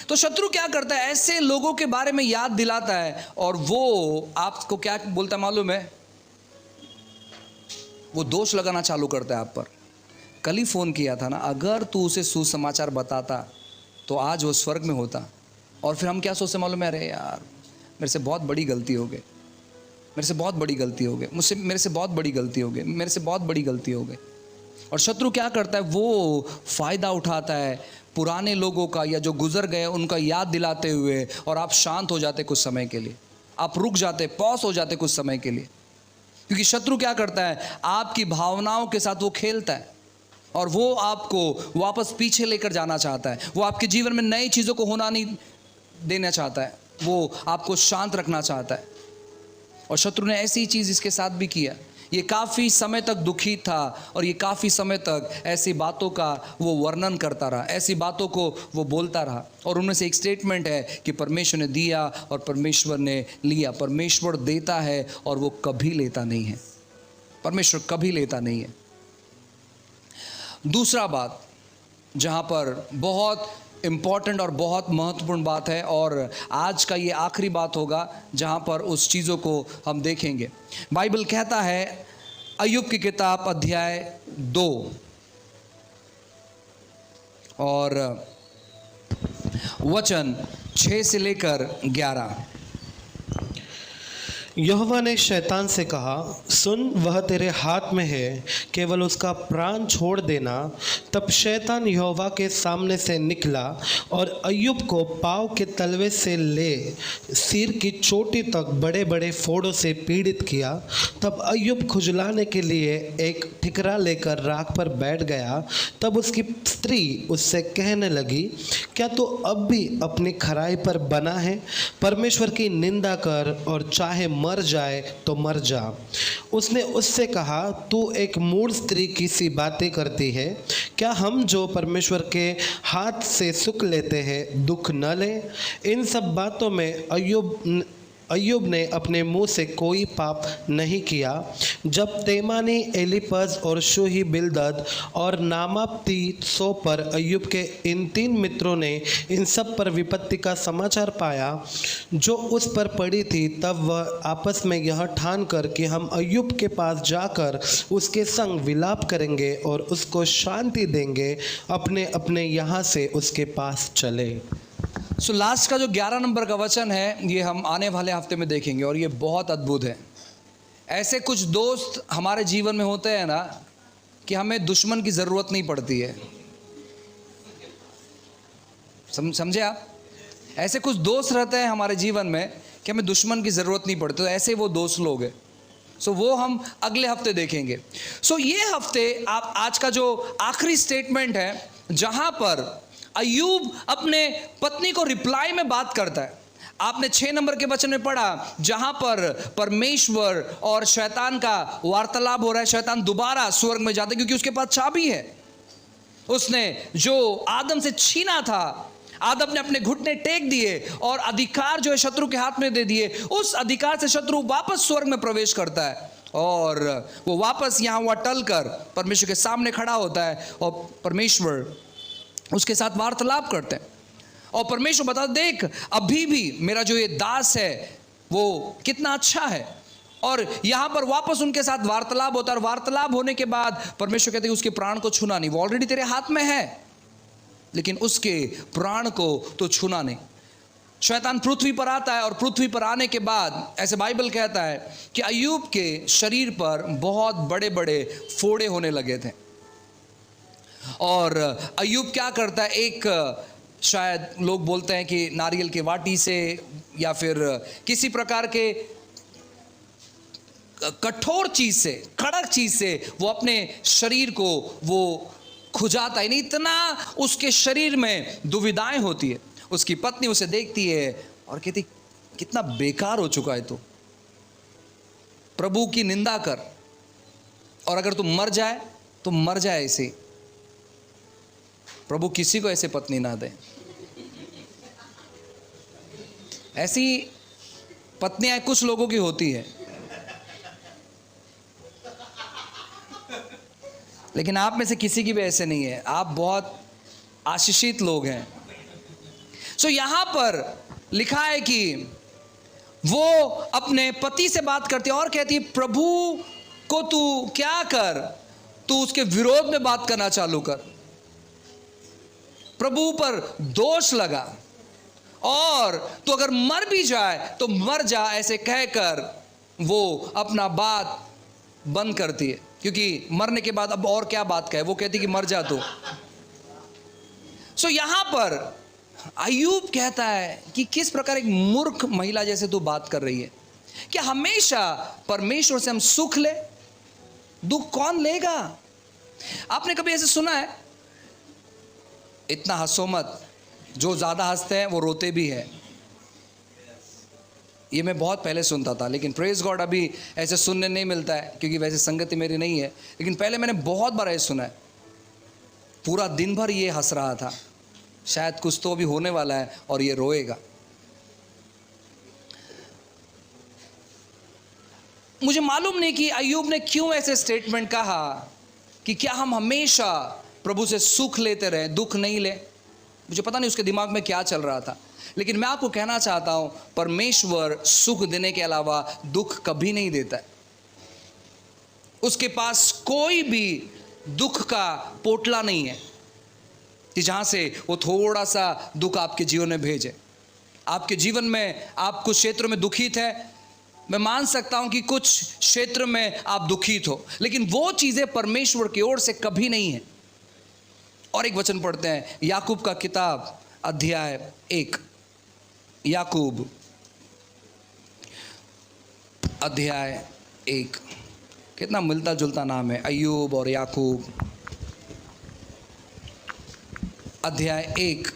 तो शत्रु क्या करता है, ऐसे लोगों के बारे में याद दिलाता है और वो आपको क्या बोलता है मालूम है, वो दोष लगाना चालू करता है आप पर। कल ही फोन किया था ना, अगर तू उसे सुसमाचार बताता तो आज वो स्वर्ग में होता। और फिर हम क्या सोचते मालूम है, अरे यार मेरे से बहुत बड़ी गलती हो गई, मेरे से बहुत बड़ी गलती हो गई, मुझसे मेरे से बहुत बड़ी गलती हो गई, मेरे से बहुत बड़ी गलती हो गई। और शत्रु क्या करता है, वो फ़ायदा उठाता है पुराने लोगों का या जो गुजर गए उनका याद दिलाते हुए, और आप शांत हो जाते कुछ समय के लिए, आप रुक जाते, पॉज हो जाते कुछ समय के लिए। क्योंकि शत्रु क्या करता है, आपकी भावनाओं के साथ वो खेलता है और वो आपको वापस पीछे लेकर जाना चाहता है। वो आपके जीवन में नई चीज़ों को होना नहीं देना चाहता है, वो आपको शांत रखना चाहता है। और शत्रु ने ऐसी ही चीज़ इसके साथ भी किया। ये काफ़ी समय तक दुखी था और ये काफ़ी समय तक ऐसी बातों का वो वर्णन करता रहा, ऐसी बातों को वो बोलता रहा। और उनमें से एक स्टेटमेंट है कि परमेश्वर ने दिया और परमेश्वर ने लिया। परमेश्वर देता है और वो कभी लेता नहीं है। परमेश्वर कभी लेता नहीं है। दूसरा बात जहाँ पर बहुत इम्पॉर्टेंट और बहुत महत्वपूर्ण बात है, और आज का ये आखिरी बात होगा जहाँ पर उस चीज़ों को हम देखेंगे। बाइबल कहता है अय्यूब की किताब अध्याय 2 और वचन 6 से लेकर 11। यहोवा ने शैतान से कहा, सुन, वह तेरे हाथ में है, केवल उसका प्राण छोड़ देना। तब शैतान यहोवा के सामने से निकला और अय्यूब को पाँव के तलवे से ले सिर की चोटी तक बड़े बड़े फोड़ों से पीड़ित किया। तब अय्यूब खुजलाने के लिए एक ठिकरा लेकर राख पर बैठ गया। तब उसकी स्त्री उससे कहने लगी, क्या तू अब भी अपनी खराई पर बना है? परमेश्वर की निंदा कर और चाहे मर जाए तो मर जा। उसने उससे कहा, तू एक मूढ़ स्त्री की सी बातें करती है। क्या हम जो परमेश्वर के हाथ से सुख लेते हैं दुख न लें? इन सब बातों में अय्यूब ने अपने मुंह से कोई पाप नहीं किया। जब तेमानी एलीपज और शूही बिलदद और नामाप्ती सोपर अय्यूब के इन 3 मित्रों ने इन सब पर विपत्ति का समाचार पाया जो उस पर पड़ी थी, तब वह आपस में यह ठान कर कि हम अय्यूब के पास जाकर उसके संग विलाप करेंगे और उसको शांति देंगे, अपने अपने यहाँ से उसके पास चले। सो लास्ट का जो 11 नंबर का वचन है ये हम आने वाले हफ्ते में देखेंगे और ये बहुत अद्भुत है। ऐसे कुछ दोस्त हमारे जीवन में होते हैं ना कि हमें दुश्मन की ज़रूरत नहीं पड़ती है। समझे आप? ऐसे कुछ दोस्त रहते हैं हमारे जीवन में कि हमें दुश्मन की ज़रूरत नहीं पड़ती। तो ऐसे वो दोस्त लोग हैं। सो वो हम अगले हफ्ते देखेंगे। सो ये हफ्ते आप आज का जो आखिरी स्टेटमेंट है जहाँ पर अय्यूब अपने पत्नी को रिप्लाई में बात करता है। आपने 6 नंबर के वचन में पढ़ा जहां पर परमेश्वर और शैतान का वार्तालाप हो रहा है। शैतान दोबारा स्वर्ग में जाता है क्योंकि उसके पास चाबी है। उसने जो आदम से छीना था, आदम ने अपने घुटने टेक दिए और अधिकार जो है शत्रु के हाथ में दे दिए। उस अधिकार से शत्रु वापस स्वर्ग में प्रवेश करता है और वो वापस यहाँ वहाँ टल कर परमेश्वर के सामने खड़ा होता है और परमेश्वर उसके साथ वार्तालाप करते हैं। और परमेश्वर बता, देख अभी भी मेरा जो ये दास है वो कितना अच्छा है। और यहाँ पर वापस उनके साथ वार्तालाप होता है और वार्तालाप होने के बाद परमेश्वर कहते हैं उसके प्राण को छूना नहीं। वो ऑलरेडी तेरे हाथ में है लेकिन उसके प्राण को तो छूना नहीं। शैतान पृथ्वी पर आता है और पृथ्वी पर आने के बाद ऐसे बाइबल कहता है कि अय्यूब के शरीर पर बहुत बड़े बड़े फोड़े होने लगे थे। और अय्यूब क्या करता है, एक शायद लोग बोलते हैं कि नारियल के वाटी से या फिर किसी प्रकार के कठोर चीज से, कड़क चीज से वो अपने शरीर को वो खुजाता है। नहीं, इतना उसके शरीर में दुविधाएं होती है। उसकी पत्नी उसे देखती है और कहती, कितना बेकार हो चुका है तू, प्रभु की निंदा कर और अगर तू मर जाए तो मर जाए ऐसे। प्रभु किसी को ऐसे पत्नी ना दे। ऐसी पत्नियां कुछ लोगों की होती है लेकिन आप में से किसी की भी ऐसे नहीं है। आप बहुत आशीषित लोग हैं। सो यहां पर लिखा है कि वो अपने पति से बात करती है और कहती है, प्रभु को तू क्या कर, तू उसके विरोध में बात करना चालू कर। प्रभु पर दोष लगा और तू अगर मर भी जाए तो मर जा, ऐसे कहकर वो अपना बात बंद करती है क्योंकि मरने के बाद अब और क्या बात कहे। वो कहती कि मर जा तू। सो यहां पर अय्यूब कहता है कि किस प्रकार एक मूर्ख महिला जैसे तू बात कर रही है। क्या हमेशा परमेश्वर से हम सुख ले, दुख कौन लेगा? आपने कभी ऐसे सुना है, इतना हंसो मत, जो ज्यादा हंसते हैं वो रोते भी हैं। ये मैं बहुत पहले सुनता था, लेकिन प्रेज गॉड अभी ऐसे सुनने नहीं मिलता है, क्योंकि वैसे संगति मेरी नहीं है। लेकिन पहले मैंने बहुत बार ऐसे सुना है, पूरा दिन भर ये हंस रहा था, शायद कुछ तो अभी होने वाला है और ये रोएगा। मुझे मालूम नहीं कि अय्यूब ने क्यों ऐसे स्टेटमेंट कहा कि क्या हम हमेशा प्रभु से सुख लेते रहे, दुख नहीं ले। मुझे पता नहीं उसके दिमाग में क्या चल रहा था, लेकिन मैं आपको कहना चाहता हूं, परमेश्वर सुख देने के अलावा दुख कभी नहीं देता है। उसके पास कोई भी दुख का पोटला नहीं है कि जहां से वो थोड़ा सा दुख आपके जीवन में भेजे। आपके जीवन में आप कुछ क्षेत्रों में दुखित है, मैं मान सकता हूं कि कुछ क्षेत्र में आप दुखित हो, लेकिन वो चीजें परमेश्वर की ओर से कभी नहीं है। और एक वचन पढ़ते हैं, याकूब का किताब अध्याय 1, याकूब अध्याय 1। कितना मिलता जुलता नाम है, अय्यूब और याकूब। अध्याय 1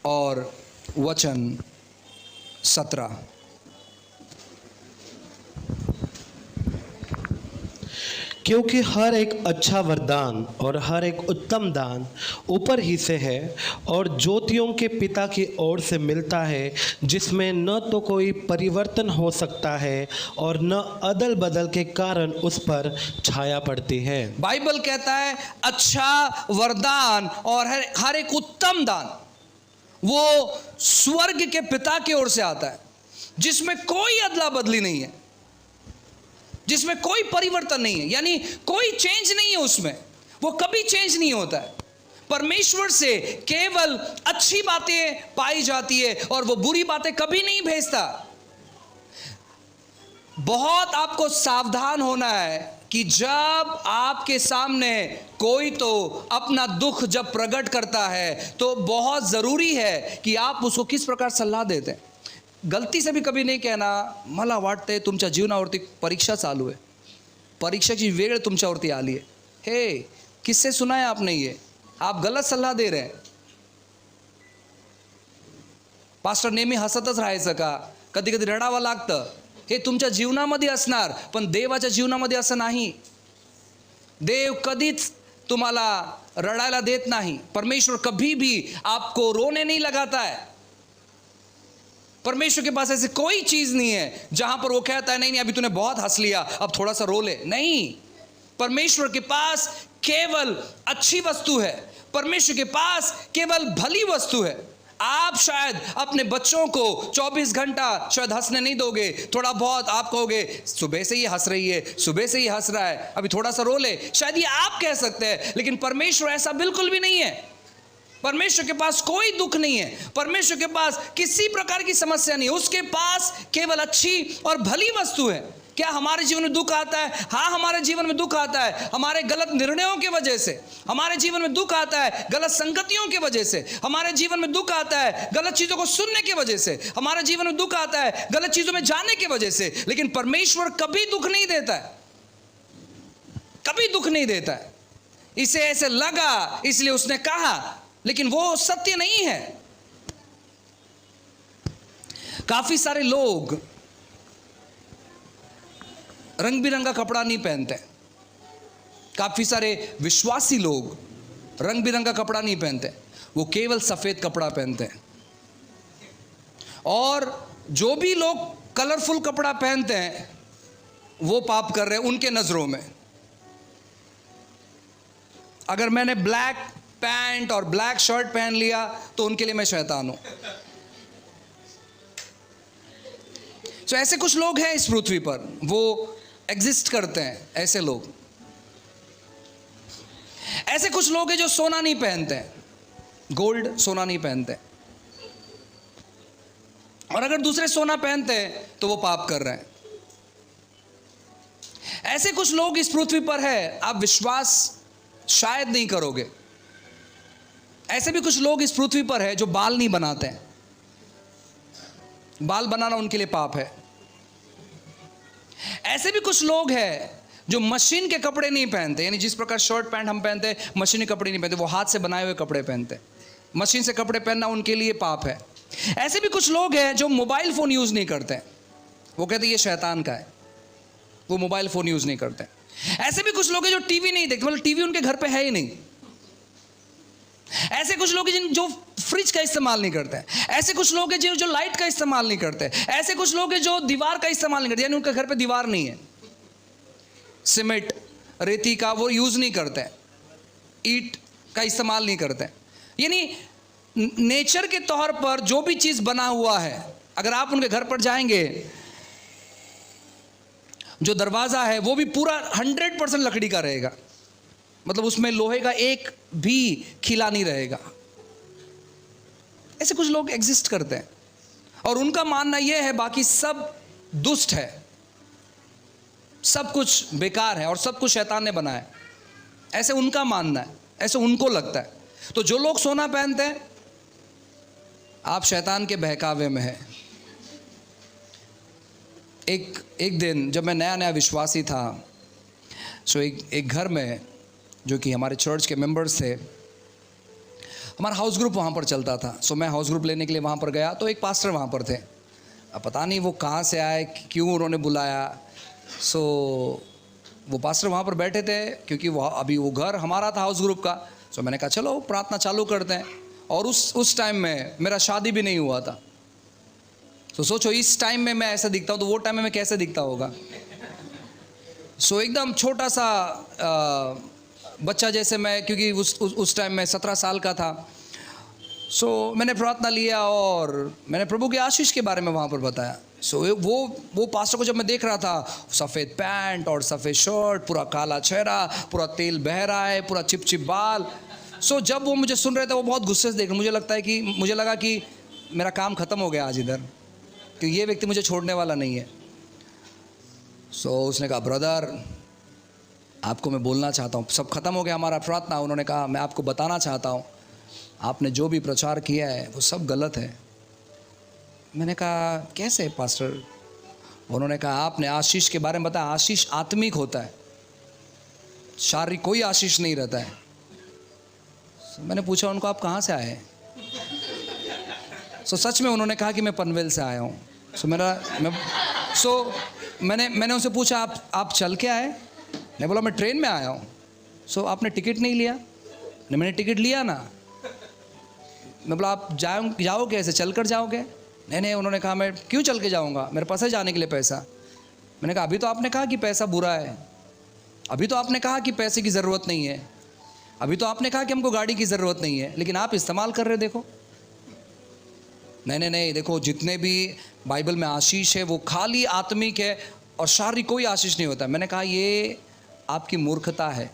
और वचन 17। क्योंकि हर एक अच्छा वरदान और हर एक उत्तम दान ऊपर ही से है और ज्योतियों के पिता की ओर से मिलता है, जिसमें न तो कोई परिवर्तन हो सकता है और न अदल बदल के कारण उस पर छाया पड़ती है। बाइबल कहता है अच्छा वरदान और हर एक उत्तम दान वो स्वर्ग के पिता की ओर से आता है, जिसमें कोई अदला बदली नहीं है, जिसमें कोई परिवर्तन नहीं है, यानी कोई चेंज नहीं है उसमें, वो कभी चेंज नहीं होता है। परमेश्वर से केवल अच्छी बातें पाई जाती है और वो बुरी बातें कभी नहीं भेजता। बहुत आपको सावधान होना है कि जब आपके सामने कोई तो अपना दुख जब प्रकट करता है तो बहुत जरूरी है कि आप उसको किस प्रकार सल्लाह देते हैं। गलती से भी कभी नहीं कहना, मला वाटते तुमच्या जीवनावरती परीक्षा चालू है, परीक्षेची वेळ तुमच्यावरती आली है। हे किससे सुना है आपने ये? आप गलत सल्ला दे रहे हैं। पास्टर नेहमी हसतच राहायचं का? कधी कधी रडावं लागतं। हे तुमच्या जीवनामध्ये असणार, पण देवाच्या जीवनामध्ये असं नाही। देव कधीच तुम्हाला रडायला देत नहीं। परमेश्वर कभी भी आपको रोने नहीं लगाता है। परमेश्वर के पास ऐसी कोई चीज नहीं है जहां पर वो कहता है नहीं अभी तूने बहुत हंस लिया, अब थोड़ा सा रो ले। नहीं, परमेश्वर के पास केवल अच्छी वस्तु है, परमेश्वर के पास केवल भली वस्तु है। आप शायद अपने बच्चों को 24 घंटा शायद हंसने नहीं दोगे, थोड़ा बहुत आप कहोगे सुबह से ही हंस रही है, सुबह से ही हंस रहा है, अभी थोड़ा सा रो ले, शायद ये आप कह सकते हैं। लेकिन परमेश्वर ऐसा बिल्कुल भी नहीं है। परमेश्वर के पास कोई दुख नहीं है, परमेश्वर के पास किसी प्रकार की समस्या नहीं है, उसके पास केवल अच्छी और भली वस्तु है। क्या हमारे जीवन में दुख आता है? हाँ, हमारे जीवन में दुख आता है, हमारे गलत निर्णयों की वजह से। हमारे जीवन में दुख आता है गलत संगतियों की वजह से। हमारे जीवन में दुख आता है गलत चीजों को सुनने की वजह से। हमारे जीवन में दुख आता है गलत चीजों में जाने की वजह से। लेकिन परमेश्वर कभी दुख नहीं देता है, कभी दुख नहीं देता है। इसे ऐसे लगा इसलिए उसने कहा, लेकिन वो सत्य नहीं है। काफी सारे लोग रंग बिरंगा कपड़ा नहीं पहनते। काफी सारे विश्वासी लोग रंग बिरंगा कपड़ा नहीं पहनते, वो केवल सफेद कपड़ा पहनते हैं। और जो भी लोग कलरफुल कपड़ा पहनते हैं वो पाप कर रहे हैं उनके नजरों में। अगर मैंने ब्लैक पैंट और ब्लैक शर्ट पहन लिया तो उनके लिए मैं शैतान हूं। तो ऐसे कुछ लोग हैं इस पृथ्वी पर, वो एग्जिस्ट करते हैं। ऐसे लोग, ऐसे कुछ लोग हैं जो सोना नहीं पहनते हैं, गोल्ड सोना नहीं पहनते, और अगर दूसरे सोना पहनते हैं तो वो पाप कर रहे हैं। ऐसे कुछ लोग इस पृथ्वी पर है, आप विश्वास शायद नहीं करोगे। ऐसे भी कुछ लोग इस पृथ्वी पर है जो बाल नहीं बनाते हैं, बाल बनाना उनके लिए पाप है। ऐसे भी कुछ लोग हैं जो मशीन के कपड़े नहीं पहनते, यानी जिस प्रकार शर्ट पैंट हम पहनते हैं मशीनी कपड़े नहीं पहनते, वो हाथ से बनाए हुए कपड़े पहनते हैं। मशीन से कपड़े पहनना उनके लिए पाप है। ऐसे भी कुछ लोग हैं जो मोबाइल फोन यूज नहीं करते, वो कहते ये शैतान का है, वो मोबाइल फ़ोन यूज़ नहीं करते। ऐसे भी कुछ लोग हैं जो टीवी नहीं देखते, मतलब टीवी उनके घर पे है ही नहीं। ऐसे कुछ लोग हैं जो फ्रिज का इस्तेमाल नहीं करते हैं। ऐसे कुछ लोग हैं जो लाइट का इस्तेमाल नहीं करते। ऐसे कुछ लोग हैं जो दीवार का इस्तेमाल नहीं करते, यानी उनके घर पे दीवार नहीं है, सीमेंट रेती का वो यूज़ नहीं करते, ईंट का इस्तेमाल नहीं करते। यानी नेचर के तौर पर जो भी चीज़ बना हुआ है, अगर आप उनके घर पर जाएंगे, जो दरवाज़ा है वो भी पूरा 100% लकड़ी का रहेगा, मतलब उसमें लोहे का एक भी खिला नहीं रहेगा। ऐसे कुछ लोग एग्जिस्ट करते हैं और उनका मानना यह है बाकी सब दुष्ट है, सब कुछ बेकार है और सब कुछ शैतान ने बनाया है। ऐसे उनका मानना है, ऐसे उनको लगता है। तो जो लोग सोना पहनते हैं, आप शैतान के बहकावे में है। एक दिन जब मैं नया विश्वासी था, सो एक घर में जो कि हमारे चर्च के मेंबर्स थे, हमारा हाउस ग्रुप वहाँ पर चलता था। सो मैं हाउस ग्रुप लेने के लिए वहाँ पर गया, तो एक पास्टर वहाँ पर थे। अब पता नहीं वो कहाँ से आए, क्यों उन्होंने बुलाया। सो वो पास्टर वहाँ पर बैठे थे, क्योंकि वो घर हमारा था हाउस ग्रुप का। सो मैंने कहा चलो प्रार्थना चालू करते हैं। और उस टाइम में मेरा शादी भी नहीं हुआ था। तो सोचो इस टाइम में मैं ऐसा दिखता हूँ तो वो टाइम में मैं कैसे दिखता होगा। सो एकदम छोटा सा बच्चा जैसे मैं, क्योंकि उस टाइम में 17 साल का था। सो मैंने प्रार्थना लिया और मैंने प्रभु की आशीष के बारे में वहाँ पर बताया। सो वो पास्टर को जब मैं देख रहा था, सफ़ेद पैंट और सफ़ेद शर्ट, पूरा काला चेहरा, पूरा तेल बह रहा है, पूरा चिपचिप बाल। सो जब वो मुझे सुन रहे थे, वो बहुत गुस्से से देख रहे। मुझे लगा कि मेरा काम ख़त्म हो गया आज इधर, क्योंकि ये व्यक्ति मुझे छोड़ने वाला नहीं है। सो उसने कहा ब्रदर आपको मैं बोलना चाहता हूँ, सब खत्म हो गया हमारा प्रार्थना। उन्होंने कहा मैं आपको बताना चाहता हूँ, आपने जो भी प्रचार किया है वो सब गलत है। मैंने कहा कैसे पास्टर? उन्होंने कहा आपने आशीष के बारे में बताया, आशीष आत्मिक होता है, शारीरिक कोई आशीष नहीं रहता है। मैंने पूछा उनको आप कहाँ से आए हैं? सच में उन्होंने कहा कि मैं पनवेल से आया हूँ। मैंने उनसे पूछा आप चल के आए? मैं बोला मैं ट्रेन में आया हूँ। आपने टिकट नहीं लिया? नहीं मैंने टिकट लिया ना। मैं बोला आप जाओगे ऐसे चल कर जाओगे? नहीं। उन्होंने कहा मैं क्यों चल के जाऊँगा, मेरे पास है जाने के लिए पैसा। मैंने कहा अभी तो आपने कहा कि पैसा बुरा है, अभी तो आपने कहा कि पैसे की ज़रूरत नहीं है, अभी तो आपने कहा कि हमको गाड़ी की ज़रूरत नहीं है, लेकिन आप इस्तेमाल कर रहे देखो। नहीं देखो, जितने भी बाइबल में आशीष है वो खाली आत्मिक है और शारीरिक कोई आशीष नहीं होता। मैंने कहा ये आपकी मूर्खता है,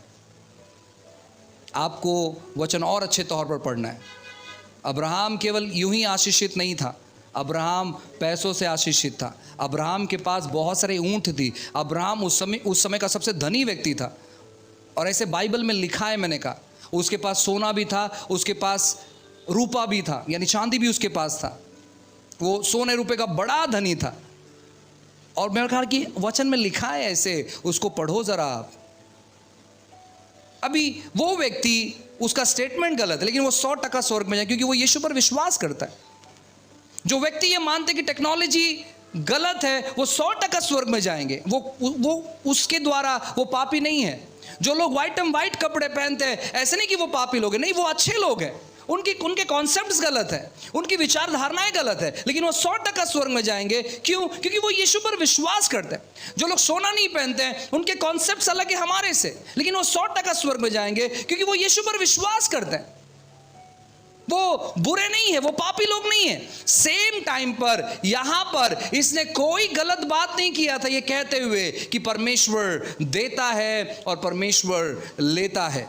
आपको वचन और अच्छे तौर पर पढ़ना है। अब्राहम केवल यूं ही आशीषित नहीं था, अब्राहम पैसों से आशीषित था। अब्राहम के पास बहुत सारे ऊँट थी। अब्राहम उस समय का सबसे धनी व्यक्ति था। और ऐसे बाइबल में लिखा है, मैंने कहा उसके पास सोना भी था, उसके पास रूपा भी था, यानी चांदी भी उसके पास था। वो सोने रुपए का बड़ा धनी था। और मैंने कहा कि वचन में लिखा है ऐसे, उसको पढ़ो जरा आप। अभी वो व्यक्ति, उसका स्टेटमेंट गलत है, लेकिन वो 100% स्वर्ग में जाए, क्योंकि वो यीशु पर विश्वास करता है। जो व्यक्ति ये मानते कि टेक्नोलॉजी गलत है, वो 100% स्वर्ग में जाएंगे। वो उसके द्वारा वो पापी नहीं है। जो लोग वाइट कपड़े पहनते हैं, ऐसे नहीं कि वो पापी लोग हैं, नहीं, वो अच्छे लोग हैं। उनके कॉन्सेप्ट्स गलत है, उनकी विचार धारणाएं गलत है, लेकिन वो 100% स्वर्ग में जाएंगे। क्यों? क्योंकि वो यीशु पर विश्वास करते हैं। जो लोग सोना नहीं पहनते हैं, उनके कॉन्सेप्ट्स अलग है हमारे से, लेकिन वो 100% स्वर्ग में जाएंगे, क्योंकि वो यीशु पर विश्वास करते हैं। वो बुरे नहीं है, वो पापी लोग नहीं है। सेम टाइम पर यहां पर इसने कोई गलत बात नहीं किया था ये कहते हुए कि परमेश्वर देता है और परमेश्वर लेता है।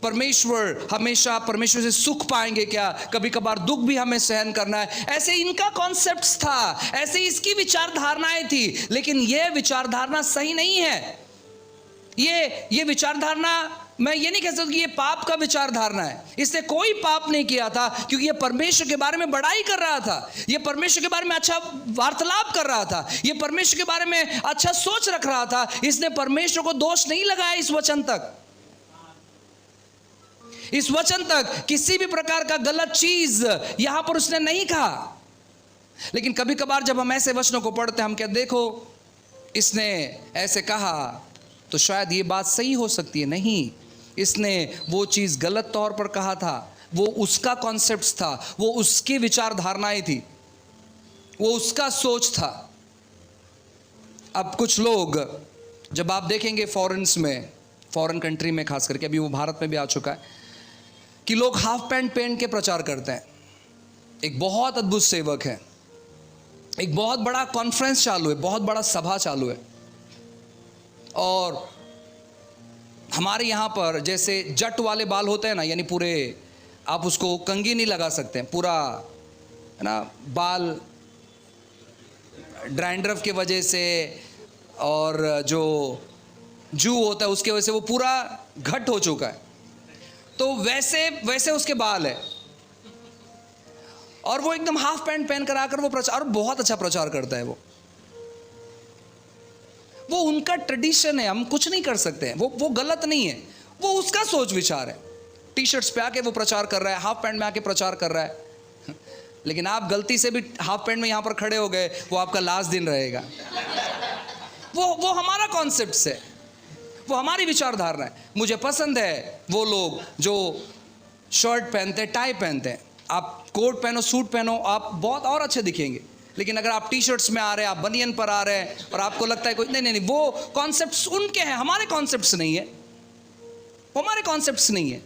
परमेश्वर हमेशा परमेश्वर से सुख पाएंगे क्या? कभी कभार दुख भी हमें सहन करना है। ऐसे इनका कॉन्सेप्ट्स था, ऐसे इसकी विचार धारणाएं थी, लेकिन यह विचार धारणा सही नहीं है। ये विचार धारणा, मैं ये नहीं कह सकता कि ये पाप का विचार धारणा है। इसने कोई पाप नहीं किया था, क्योंकि ये परमेश्वर के बारे में बड़ाई कर रहा था, ये परमेश्वर के बारे में अच्छा वार्तालाप कर रहा था, ये परमेश्वर के बारे में अच्छा सोच रख रहा था। इसने परमेश्वर को दोष नहीं लगाया। इस वचन तक किसी भी प्रकार का गलत चीज यहां पर उसने नहीं कहा। लेकिन कभी कभार जब हम ऐसे वचनों को पढ़ते हैं, हम क्या देखो इसने ऐसे कहा तो शायद ये बात सही हो सकती है। नहीं, इसने वो चीज़ गलत तौर पर कहा था, वो उसका कॉन्सेप्ट था, वो उसकी विचार धारणाएं थी, वो उसका सोच था। अब कुछ लोग जब आप देखेंगे फॉरेन्स में, फॉरेन कंट्री में खास करके, अभी वो भारत में भी आ चुका है, कि लोग हाफ पैंट पहन के प्रचार करते हैं। एक बहुत अद्भुत सेवक है, एक बहुत बड़ा कॉन्फ्रेंस चालू है, बहुत बड़ा सभा चालू है, और हमारे यहाँ पर जैसे जट वाले बाल होते हैं ना, यानी पूरे आप उसको कंघी नहीं लगा सकते, पूरा है ना, बाल ड्रैंड्रफ की वजह से और जो जू होता है उसके वजह से वो पूरा घट हो चुका है, तो वैसे वैसे उसके बाल है, और वो एकदम हाफ पैंट पहन कर आकर वो प्रचार, बहुत अच्छा प्रचार करता है। वो उनका ट्रेडिशन है, हम कुछ नहीं कर सकते हैं, वो गलत नहीं है, वो उसका सोच विचार है। टी शर्ट्स पे आके वो प्रचार कर रहा है, हाफ पैंट में आके प्रचार कर रहा है, लेकिन आप गलती से भी हाफ पैंट में यहां पर खड़े हो गए, वो आपका लास्ट दिन रहेगा। वो हमारा कॉन्सेप्ट है, वो हमारी विचारधारा है। मुझे पसंद है वो लोग जो शर्ट पहनते हैं, टाई पहनते हैं। आप कोट पहनो, सूट पहनो, आप बहुत और अच्छे दिखेंगे। लेकिन अगर आप टी शर्ट्स में आ रहे हैं, आप बनियन पर आ रहे हैं और आपको लगता है कोई नहीं, वो कॉन्सेप्ट्स उनके हैं, हमारे कॉन्सेप्ट्स नहीं है, वो हमारे कॉन्सेप्ट्स नहीं है।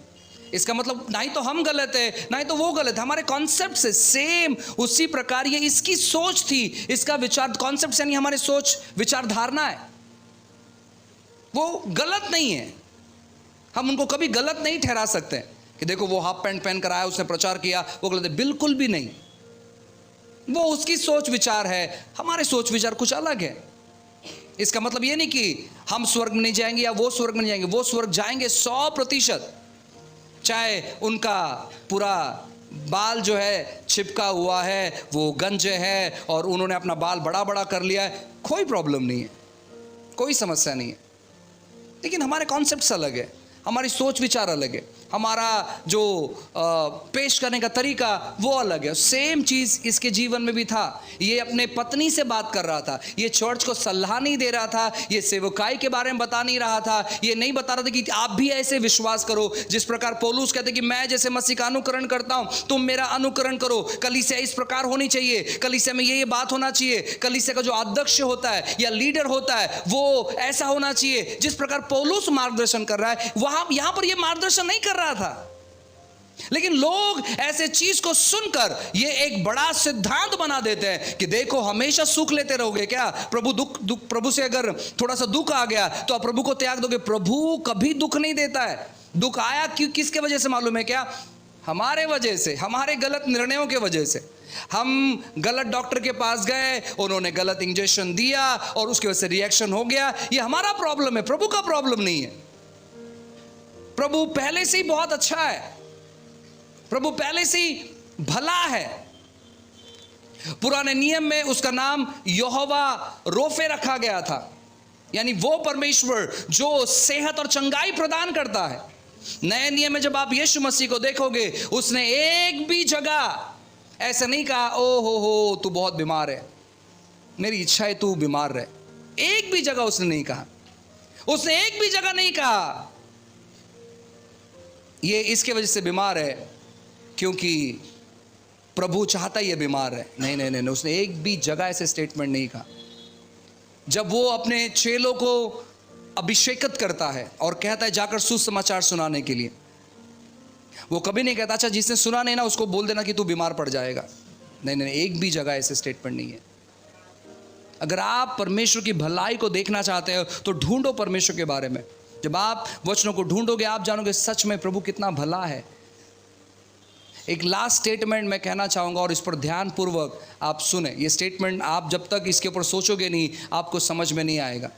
इसका मतलब ना ही तो हम गलत है, ना ही तो वो गलत है, हमारे कॉन्सेप्ट से सेम उसी प्रकार ये इसकी सोच थी, इसका विचार, कॉन्सेप्ट यानी हमारे सोच विचार धारणा है, वो गलत नहीं है। हम उनको कभी गलत नहीं ठहरा सकते कि देखो वो हाफ पैंट पहन कर आया, उसने प्रचार किया, वो गलत है। बिल्कुल भी नहीं, वो उसकी सोच विचार है, हमारे सोच विचार कुछ अलग है। इसका मतलब ये नहीं कि हम स्वर्ग में नहीं जाएंगे या वो स्वर्ग में नहीं जाएंगे, वो स्वर्ग जाएंगे 100%, चाहे उनका पूरा बाल जो है छिपका हुआ है, वो गंजे है और उन्होंने अपना बाल बड़ा बड़ा कर लिया है, कोई प्रॉब्लम नहीं है, कोई समस्या नहीं है। लेकिन हमारे कॉन्सेप्ट्स अलग है, हमारी सोच विचार अलग है, हमारा जो पेश करने का तरीका वो अलग है। सेम चीज़ इसके जीवन में भी था। ये अपने पत्नी से बात कर रहा था, ये चर्च को सलाह नहीं दे रहा था, ये सेवकाई के बारे में बता नहीं रहा था, ये नहीं बता रहा था कि आप भी ऐसे विश्वास करो जिस प्रकार पौलुस कहते कि मैं जैसे मसीह का अनुकरण करता हूं, तुम मेरा अनुकरण करो। कलीसिया इस प्रकार होनी चाहिए, कलीसिया में ये बात होना चाहिए, कलीसिया का जो अध्यक्ष होता है या लीडर होता है वो ऐसा होना चाहिए। जिस प्रकार पौलुस मार्गदर्शन कर रहा है, वहां यहां पर ये मार्गदर्शन नहीं कर रहा था। लेकिन लोग ऐसे चीज को सुनकर ये एक बड़ा सिद्धांत बना देते हैं कि देखो हमेशा सुख लेते रहोगे क्या? प्रभु से अगर थोड़ा सा दुख आ गया तो आप प्रभु को त्याग दोगे? प्रभु कभी दुख नहीं देता है। दुख आया क्यों, किसके वजह से मालूम है क्या? हमारे वजह से, हमारे गलत निर्णयों के वजह से। हम गलत डॉक्टर के पास गए, उन्होंने गलत इंजेक्शन दिया और उसकी वजह से रिएक्शन हो गया। ये हमारा प्रॉब्लम है, प्रभु का प्रॉब्लम नहीं है। प्रभु पहले से ही बहुत अच्छा है, प्रभु पहले से ही भला है। पुराने नियम में उसका नाम यहोवा रोफे रखा गया था, यानी वो परमेश्वर जो सेहत और चंगाई प्रदान करता है। नए नियम में जब आप यीशु मसीह को देखोगे, उसने एक भी जगह ऐसा नहीं कहा ओ हो तू बहुत बीमार है, मेरी इच्छा है तू बीमार रहे। एक भी जगह उसने नहीं कहा। उसने एक भी जगह नहीं कहा ये इसके वजह से बीमार है क्योंकि प्रभु चाहता ये बीमार है। नहीं नहीं नहीं, उसने एक भी जगह ऐसे स्टेटमेंट नहीं कहा। जब वो अपने चेलों को अभिषेकित करता है और कहता है जाकर सुसमाचार सुनाने के लिए, वो कभी नहीं कहता अच्छा जिसने सुना नहीं ना उसको बोल देना कि तू बीमार पड़ जाएगा। नहीं नहीं, एक भी जगह ऐसे स्टेटमेंट नहीं है। अगर आप परमेश्वर की भलाई को देखना चाहते हो तो ढूंढो परमेश्वर के बारे में। जब आप वचनों को ढूंढोगे आप जानोगे सच में प्रभु कितना भला है। एक लास्ट स्टेटमेंट मैं कहना चाहूँगा और इस पर ध्यानपूर्वक आप सुने। ये स्टेटमेंट आप जब तक इसके ऊपर सोचोगे नहीं आपको समझ में नहीं आएगा।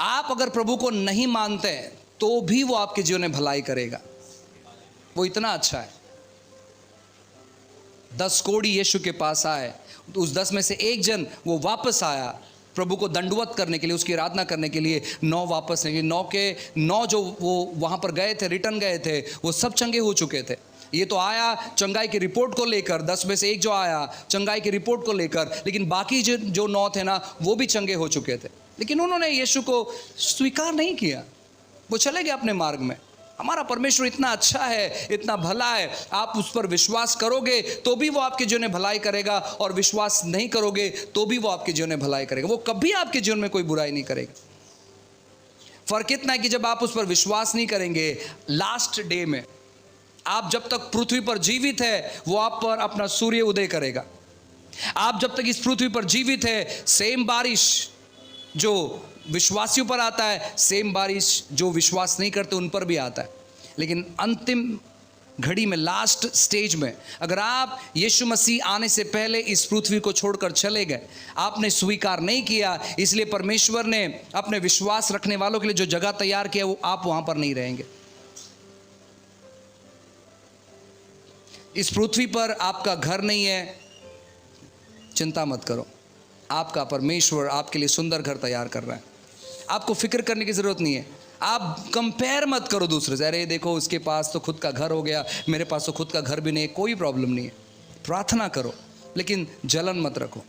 आप अगर प्रभु को नहीं मानते तो भी वो आपके जीवन में भलाई करेगा। वो इतना अच्छा है। 10 कोढ़ी यीशु के पास आए, उस 10 में से एक जन वो वापस आया प्रभु को दंडवत करने के लिए, उसकी आराधना करने के लिए। 9 वापस नहीं, 9 के 9 जो वो वहाँ पर गए थे, रिटर्न गए थे, वो सब चंगे हो चुके थे। ये तो आया चंगाई की रिपोर्ट को लेकर, 10 में से 1 जो आया चंगाई की रिपोर्ट को लेकर, लेकिन बाकी जो 9 थे ना वो भी चंगे हो चुके थे, लेकिन उन्होंने यीशु को स्वीकार नहीं किया, वो चले गए अपने मार्ग में। हमारा परमेश्वर इतना अच्छा है, इतना भला है, आप उस पर विश्वास करोगे तो भी वो आपके जीवन में भलाई करेगा, और विश्वास नहीं करोगे तो भी वो आपके जीवन में भलाई करेगा। वो कभी आपके जीवन में कोई बुराई नहीं करेगा। फर्क इतना है कि जब आप उस पर विश्वास नहीं करेंगे, लास्ट डे में आप जब तक पृथ्वी पर जीवित है वो आप पर अपना सूर्य उदय करेगा। आप जब तक इस पृथ्वी पर जीवित है, सेम बारिश जो विश्वासियों पर आता है, सेम बारिश जो विश्वास नहीं करते उन पर भी आता है। लेकिन अंतिम घड़ी में, लास्ट स्टेज में, अगर आप यीशु मसीह आने से पहले इस पृथ्वी को छोड़कर चले गए, आपने स्वीकार नहीं किया, इसलिए परमेश्वर ने अपने विश्वास रखने वालों के लिए जो जगह तैयार किया वो आप वहां पर नहीं रहेंगे। इस पृथ्वी पर आपका घर नहीं है, चिंता मत करो, आपका परमेश्वर आपके लिए सुंदर घर तैयार कर रहा है। आपको फिक्र करने की जरूरत नहीं है। आप कंपेयर मत करो दूसरे से, अरे देखो उसके पास तो खुद का घर हो गया, मेरे पास तो खुद का घर भी नहीं है। कोई प्रॉब्लम नहीं है। प्रार्थना करो लेकिन जलन मत रखो,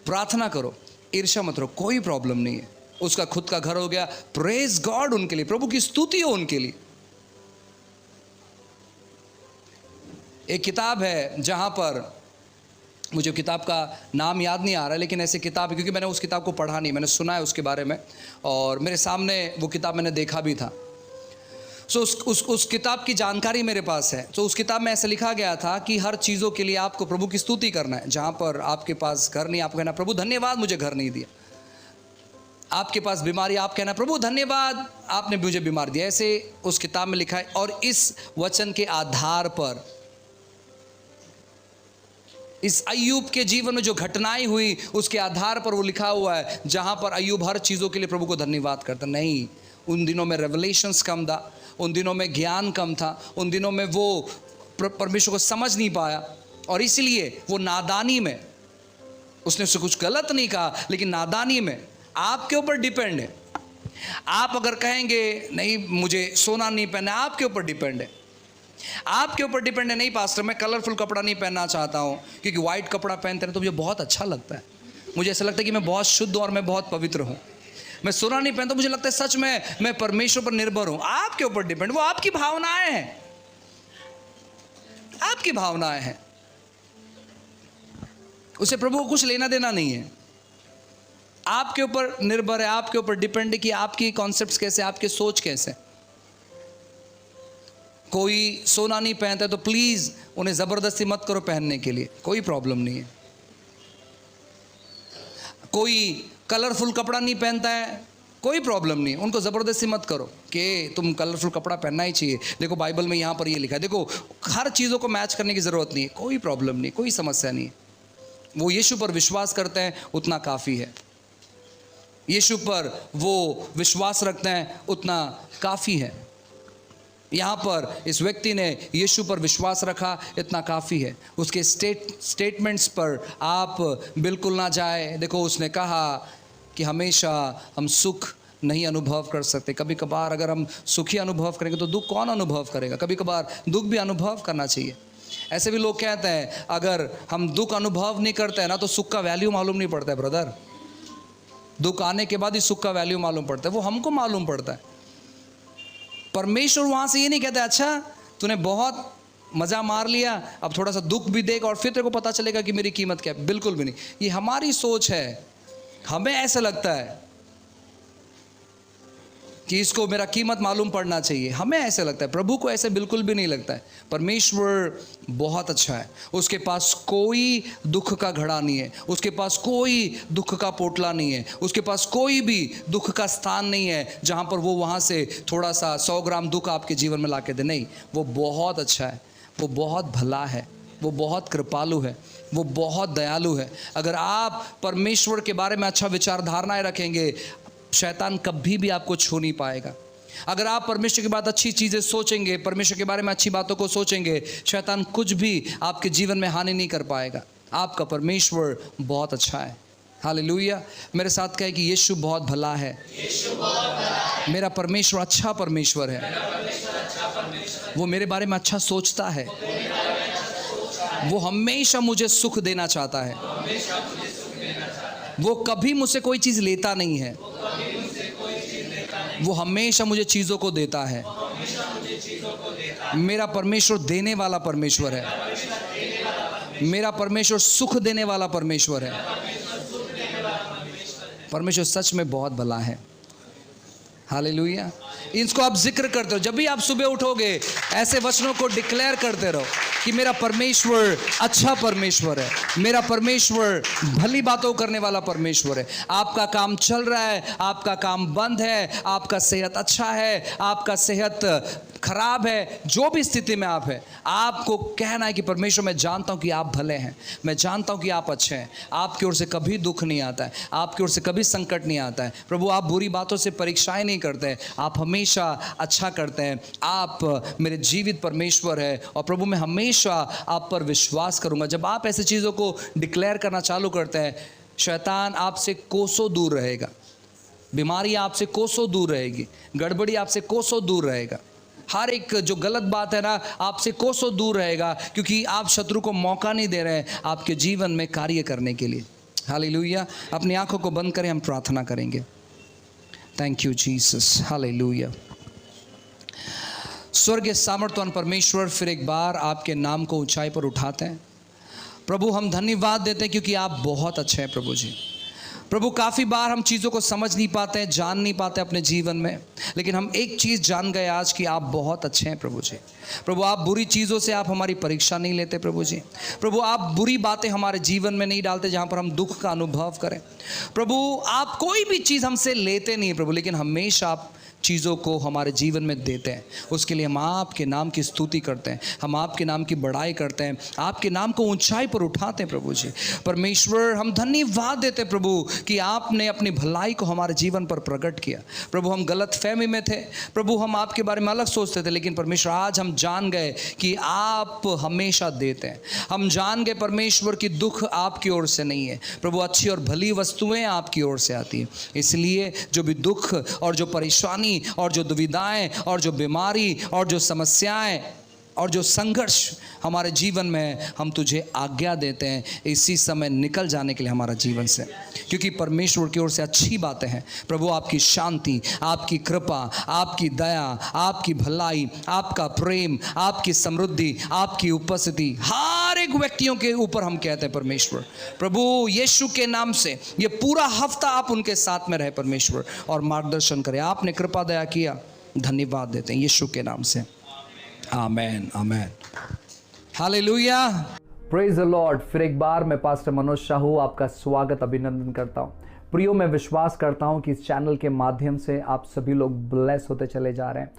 प्रार्थना करो, ईर्ष्या मत रखो, कोई प्रॉब्लम नहीं है। उसका खुद का घर हो गया, प्रेज गॉड उनके लिए, प्रभु की स्तुति हो उनके लिए। एक किताब है जहां पर, मुझे किताब का नाम याद नहीं आ रहा, लेकिन ऐसी किताब है, क्योंकि मैंने उस किताब को पढ़ा नहीं, मैंने सुना है उसके बारे में, और मेरे सामने वो किताब मैंने देखा भी था। सो उस किताब की जानकारी मेरे पास है। तो उस किताब में ऐसे लिखा गया था कि हर चीज़ों के लिए आपको प्रभु की स्तुति करना है। जहाँ पर आपके पास घर नहीं, आपको कहना प्रभु धन्यवाद मुझे घर नहीं दिया। आपके पास बीमारी, आप कहना प्रभु धन्यवाद आपने मुझे बीमार दिया। ऐसे उस किताब में लिखा है। और इस वचन के आधार पर, इस अय्यूब के जीवन में जो घटनाएं हुई उसके आधार पर वो लिखा हुआ है, जहां पर अय्यूब हर चीज़ों के लिए प्रभु को धन्यवाद करता। नहीं, उन दिनों में रेवलेशंस कम था, उन दिनों में ज्ञान कम था, उन दिनों में वो परमेश्वर को समझ नहीं पाया, और इसलिए वो नादानी में, उसने उससे कुछ गलत नहीं कहा, लेकिन नादानी में आपके ऊपर डिपेंड है। आप अगर कहेंगे नहीं मुझे सोना नहीं पहनना, आपके ऊपर डिपेंड है, आपके ऊपर डिपेंड है। नहीं पास्टर मैं कलरफुल कपड़ा नहीं पहनना चाहता हूँ, क्योंकि वाइट कपड़ा पहनते हैं तो मुझे बहुत अच्छा लगता है, मुझे ऐसा लगता है कि मैं बहुत शुद्ध और मैं बहुत पवित्र हूँ। मैं सोना नहीं पहनता, मुझे लगता है सच में मैं परमेश्वर पर निर्भर हूँ। आपके ऊपर डिपेंड, वो आपकी भावनाएं हैं, आपकी भावनाएं हैं, उसे प्रभु को कुछ लेना देना नहीं है। आपके ऊपर निर्भर है, आपके ऊपर डिपेंड है कि आपकी कॉन्सेप्ट्स कैसे, आपके सोच कैसे। कोई सोना नहीं पहनता है तो प्लीज़ उन्हें ज़बरदस्ती मत करो पहनने के लिए, कोई प्रॉब्लम नहीं है। कोई कलरफुल कपड़ा नहीं पहनता है, कोई प्रॉब्लम नहीं, उनको ज़बरदस्ती मत करो कि तुम कलरफुल कपड़ा पहनना ही चाहिए, देखो बाइबल में यहाँ पर ये लिखा है, देखो हर चीज़ों को मैच करने की ज़रूरत नहीं है, कोई प्रॉब्लम नहीं, कोई समस्या नहीं है। वो यीशु पर विश्वास करते हैं उतना काफ़ी है, यीशु पर वो विश्वास रखते हैं उतना काफ़ी है। यहाँ पर इस व्यक्ति ने यीशु पर विश्वास रखा, इतना काफ़ी है। उसके स्टेटमेंट्स पर आप बिल्कुल ना जाए। देखो उसने कहा कि हमेशा हम सुख नहीं अनुभव कर सकते, कभी कभार अगर हम सुखी अनुभव करेंगे तो दुख कौन अनुभव करेगा, कभी कभार दुख भी अनुभव करना चाहिए। ऐसे भी लोग कहते हैं अगर हम दुख अनुभव नहीं करते हैं ना तो सुख का वैल्यू मालूम नहीं पड़ता है। ब्रदर, दुख आने के बाद ही सुख का वैल्यू मालूम पड़ता है, वो हमको मालूम पड़ता है। परमेश्वर वहाँ से ये नहीं कहता अच्छा तूने बहुत मज़ा मार लिया, अब थोड़ा सा दुख भी देख और फिर तेरे को पता चलेगा कि मेरी कीमत क्या है। बिल्कुल भी नहीं, ये हमारी सोच है। हमें ऐसा लगता है कि इसको मेरा कीमत मालूम पड़ना चाहिए, हमें ऐसे लगता है। प्रभु को ऐसे बिल्कुल भी नहीं लगता है। परमेश्वर बहुत अच्छा है, उसके पास कोई दुख का घड़ा नहीं है, उसके पास कोई दुख का पोटला नहीं है, उसके पास कोई भी दुख का स्थान नहीं है जहाँ पर वो वहाँ से थोड़ा सा 100 ग्राम दुख आपके जीवन में ला के दे। नहीं, वो बहुत अच्छा है, वो बहुत भला है, वो बहुत कृपालु है, वो बहुत दयालु है। अगर आप परमेश्वर के बारे में अच्छा विचारधारणाएं रखेंगे, शैतान कभी भी आपको छू नहीं पाएगा। अगर आप परमेश्वर की बात अच्छी चीज़ें सोचेंगे, परमेश्वर के बारे में अच्छी बातों को सोचेंगे, शैतान कुछ भी आपके जीवन में हानि नहीं कर पाएगा। आपका परमेश्वर बहुत अच्छा है। हालेलुया। मेरे साथ कहे कि यीशु बहुत भला है, मेरा परमेश्वर अच्छा परमेश्वर है, वो मेरे बारे में अच्छा सोचता है, वो हमेशा मुझे सुख देना चाहता है। वो कभी मुझसे कोई चीज़ लेता नहीं है। वो हमेशा मुझे चीज़ों को देता है। मेरा परमेश्वर देने वाला परमेश्वर है। मेरा परमेश्वर सुख देने वाला परमेश्वर है। परमेश्वर सच में बहुत भला है। हालेलुया। इसको आप जिक्र करते हो। जब भी आप सुबह उठोगे ऐसे वचनों को डिक्लेयर करते रहो कि मेरा परमेश्वर अच्छा परमेश्वर है, मेरा परमेश्वर भली बातों करने वाला परमेश्वर है। आपका काम चल रहा है, आपका काम बंद है, आपका सेहत अच्छा है, आपका सेहत खराब है, जो भी स्थिति में आप हैं, आपको कहना है कि परमेश्वर मैं जानता हूं कि आप भले हैं, मैं जानता हूं कि आप अच्छे हैं, आपकी ओर से कभी दुख नहीं आता है, आपकी ओर से कभी संकट नहीं आता है। प्रभु आप बुरी बातों से परीक्षाएं नहीं करते हैं, आप हमेशा अच्छा करते हैं। आप मेरे जीवित परमेश्वर है और प्रभु मैं हमेशा आप पर विश्वास करूंगा। जब आप ऐसी चीज़ों को डिक्लेयर करना चालू करते हैं, शैतान आपसे कोसों दूर रहेगा, बीमारी आपसे कोसों दूर रहेगी, गड़बड़ी आपसे कोसों दूर रहेगा, हर एक जो गलत बात है ना आपसे कोसों दूर रहेगा, क्योंकि आप शत्रु को मौका नहीं दे रहे हैं आपके जीवन में कार्य करने के लिए। हालेलुया। अपनी आंखों को बंद करें, हम प्रार्थना करेंगे। Thank you Jesus. हालेलुया। स्वर्गीय सामर्थ्यवान परमेश्वर, फिर एक बार आपके नाम को ऊंचाई पर उठाते हैं। प्रभु हम धन्यवाद देते हैं क्योंकि आप बहुत अच्छे हैं प्रभु जी। प्रभु काफ़ी बार हम चीज़ों को समझ नहीं पाते हैं, जान नहीं पाते अपने जीवन में, लेकिन हम एक चीज़ जान गए आज कि आप बहुत अच्छे हैं प्रभु जी। प्रभु आप बुरी चीज़ों से आप हमारी परीक्षा नहीं लेते प्रभु जी। प्रभु आप बुरी बातें हमारे जीवन में नहीं डालते जहाँ पर हम दुख का अनुभव करें। प्रभु आप कोई भी चीज़ हमसे लेते नहीं प्रभु, लेकिन हमेशा आप चीज़ों को हमारे जीवन में देते हैं। उसके लिए हम आपके नाम की स्तुति करते हैं, हम आपके नाम की बड़ाई करते हैं, आपके नाम को ऊंचाई पर उठाते हैं प्रभु जी। परमेश्वर हम धन्यवाद देते हैं प्रभु कि आपने अपनी भलाई को हमारे जीवन पर प्रकट किया। प्रभु हम गलत फहमी में थे प्रभु, हम आपके बारे में अलग सोचते थे, लेकिन परमेश्वर आज हम जान गए कि आप हमेशा देते हैं। हम जान गए परमेश्वर कि दुख आपकी ओर से नहीं है प्रभु, अच्छी और भली वस्तुएं आपकी ओर से आती हैं। इसलिए जो भी दुख और जो परेशानी और जो दुविधाएं और जो बीमारी और जो समस्याएं और जो संघर्ष हमारे जीवन में, हम तुझे आज्ञा देते हैं इसी समय निकल जाने के लिए हमारा जीवन से, क्योंकि परमेश्वर की ओर से अच्छी बातें हैं प्रभु। आपकी शांति, आपकी कृपा, आपकी दया, आपकी भलाई, आपका प्रेम, आपकी समृद्धि, आपकी उपस्थिति हर एक व्यक्तियों के ऊपर हम कहते हैं परमेश्वर। प्रभु यीशु के नाम से ये पूरा हफ्ता आप उनके साथ में रहे परमेश्वर और मार्गदर्शन करें। आपने कृपा दया किया, धन्यवाद देते हैं यीशु के नाम से। आमेन आमेन। हालेलुया। Praise the Lord. फिर एक बार मैं पास्टर मनोज शाहू आपका स्वागत अभिनंदन करता हूँ। प्रियो, मैं विश्वास करता हूँ कि इस चैनल के माध्यम से आप सभी लोग ब्लेस होते चले जा रहे हैं।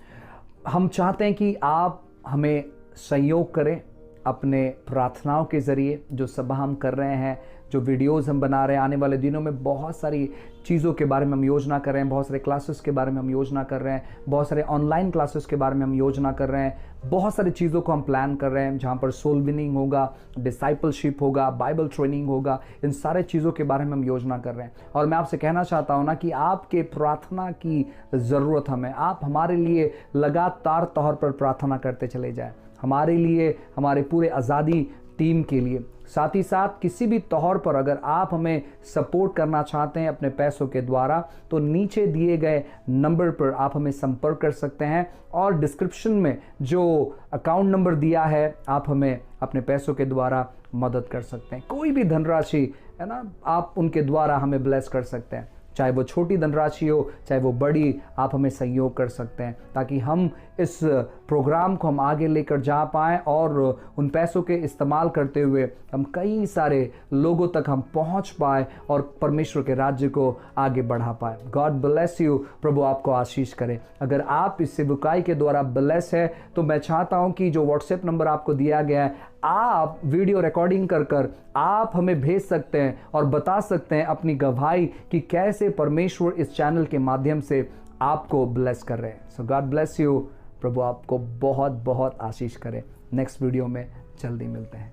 हम चाहते हैं कि आप हमें सहयोग करें अपने प्रार्थनाओं के ज़रिए। जो सभा हम कर रहे हैं, जो वीडियोज़ हम बना रहे हैं, आने वाले दिनों में बहुत सारी चीज़ों के बारे में हम योजना कर रहे हैं, बहुत सारे क्लासेस के बारे में हम योजना कर रहे हैं, बहुत सारे ऑनलाइन क्लासेस के बारे में हम योजना कर रहे हैं, बहुत सारी चीज़ों को हम प्लान कर रहे हैं, जहाँ पर सोल विनिंग होगा, डिसाइपलशिप होगा, बाइबल ट्रेनिंग होगा, इन सारे चीज़ों के बारे में हम योजना कर रहे हैं। और मैं आपसे कहना चाहता हूँ ना कि आपके प्रार्थना की ज़रूरत हमें। आप हमारे लिए लगातार तौर पर प्रार्थना करते चले जाएँ, हमारे लिए, हमारे पूरे आज़ादी टीम के लिए। साथ ही साथ किसी भी तौर पर अगर आप हमें सपोर्ट करना चाहते हैं अपने पैसों के द्वारा, तो नीचे दिए गए नंबर पर आप हमें संपर्क कर सकते हैं और डिस्क्रिप्शन में जो अकाउंट नंबर दिया है, आप हमें अपने पैसों के द्वारा मदद कर सकते हैं। कोई भी धनराशि है ना, आप उनके द्वारा हमें ब्लेस कर सकते हैं, चाहे वो छोटी धनराशि हो चाहे वो बड़ी, आप हमें सहयोग कर सकते हैं ताकि हम इस प्रोग्राम को हम आगे लेकर जा पाएँ और उन पैसों के इस्तेमाल करते हुए हम कई सारे लोगों तक हम पहुंच पाए और परमेश्वर के राज्य को आगे बढ़ा पाए। God bless you. प्रभु आपको आशीष करे। अगर आप इस सेवकाई के द्वारा ब्लेस है तो मैं चाहता हूं कि जो व्हाट्सएप नंबर आपको दिया गया है, आप वीडियो रिकॉर्डिंग कर आप हमें भेज सकते हैं और बता सकते हैं अपनी गवाही कि कैसे परमेश्वर इस चैनल के माध्यम से आपको ब्लेस कर रहे हैं। सो गॉड ब्लेस यू। प्रभु आपको बहुत बहुत आशीष करे। नेक्स्ट वीडियो में जल्दी मिलते हैं।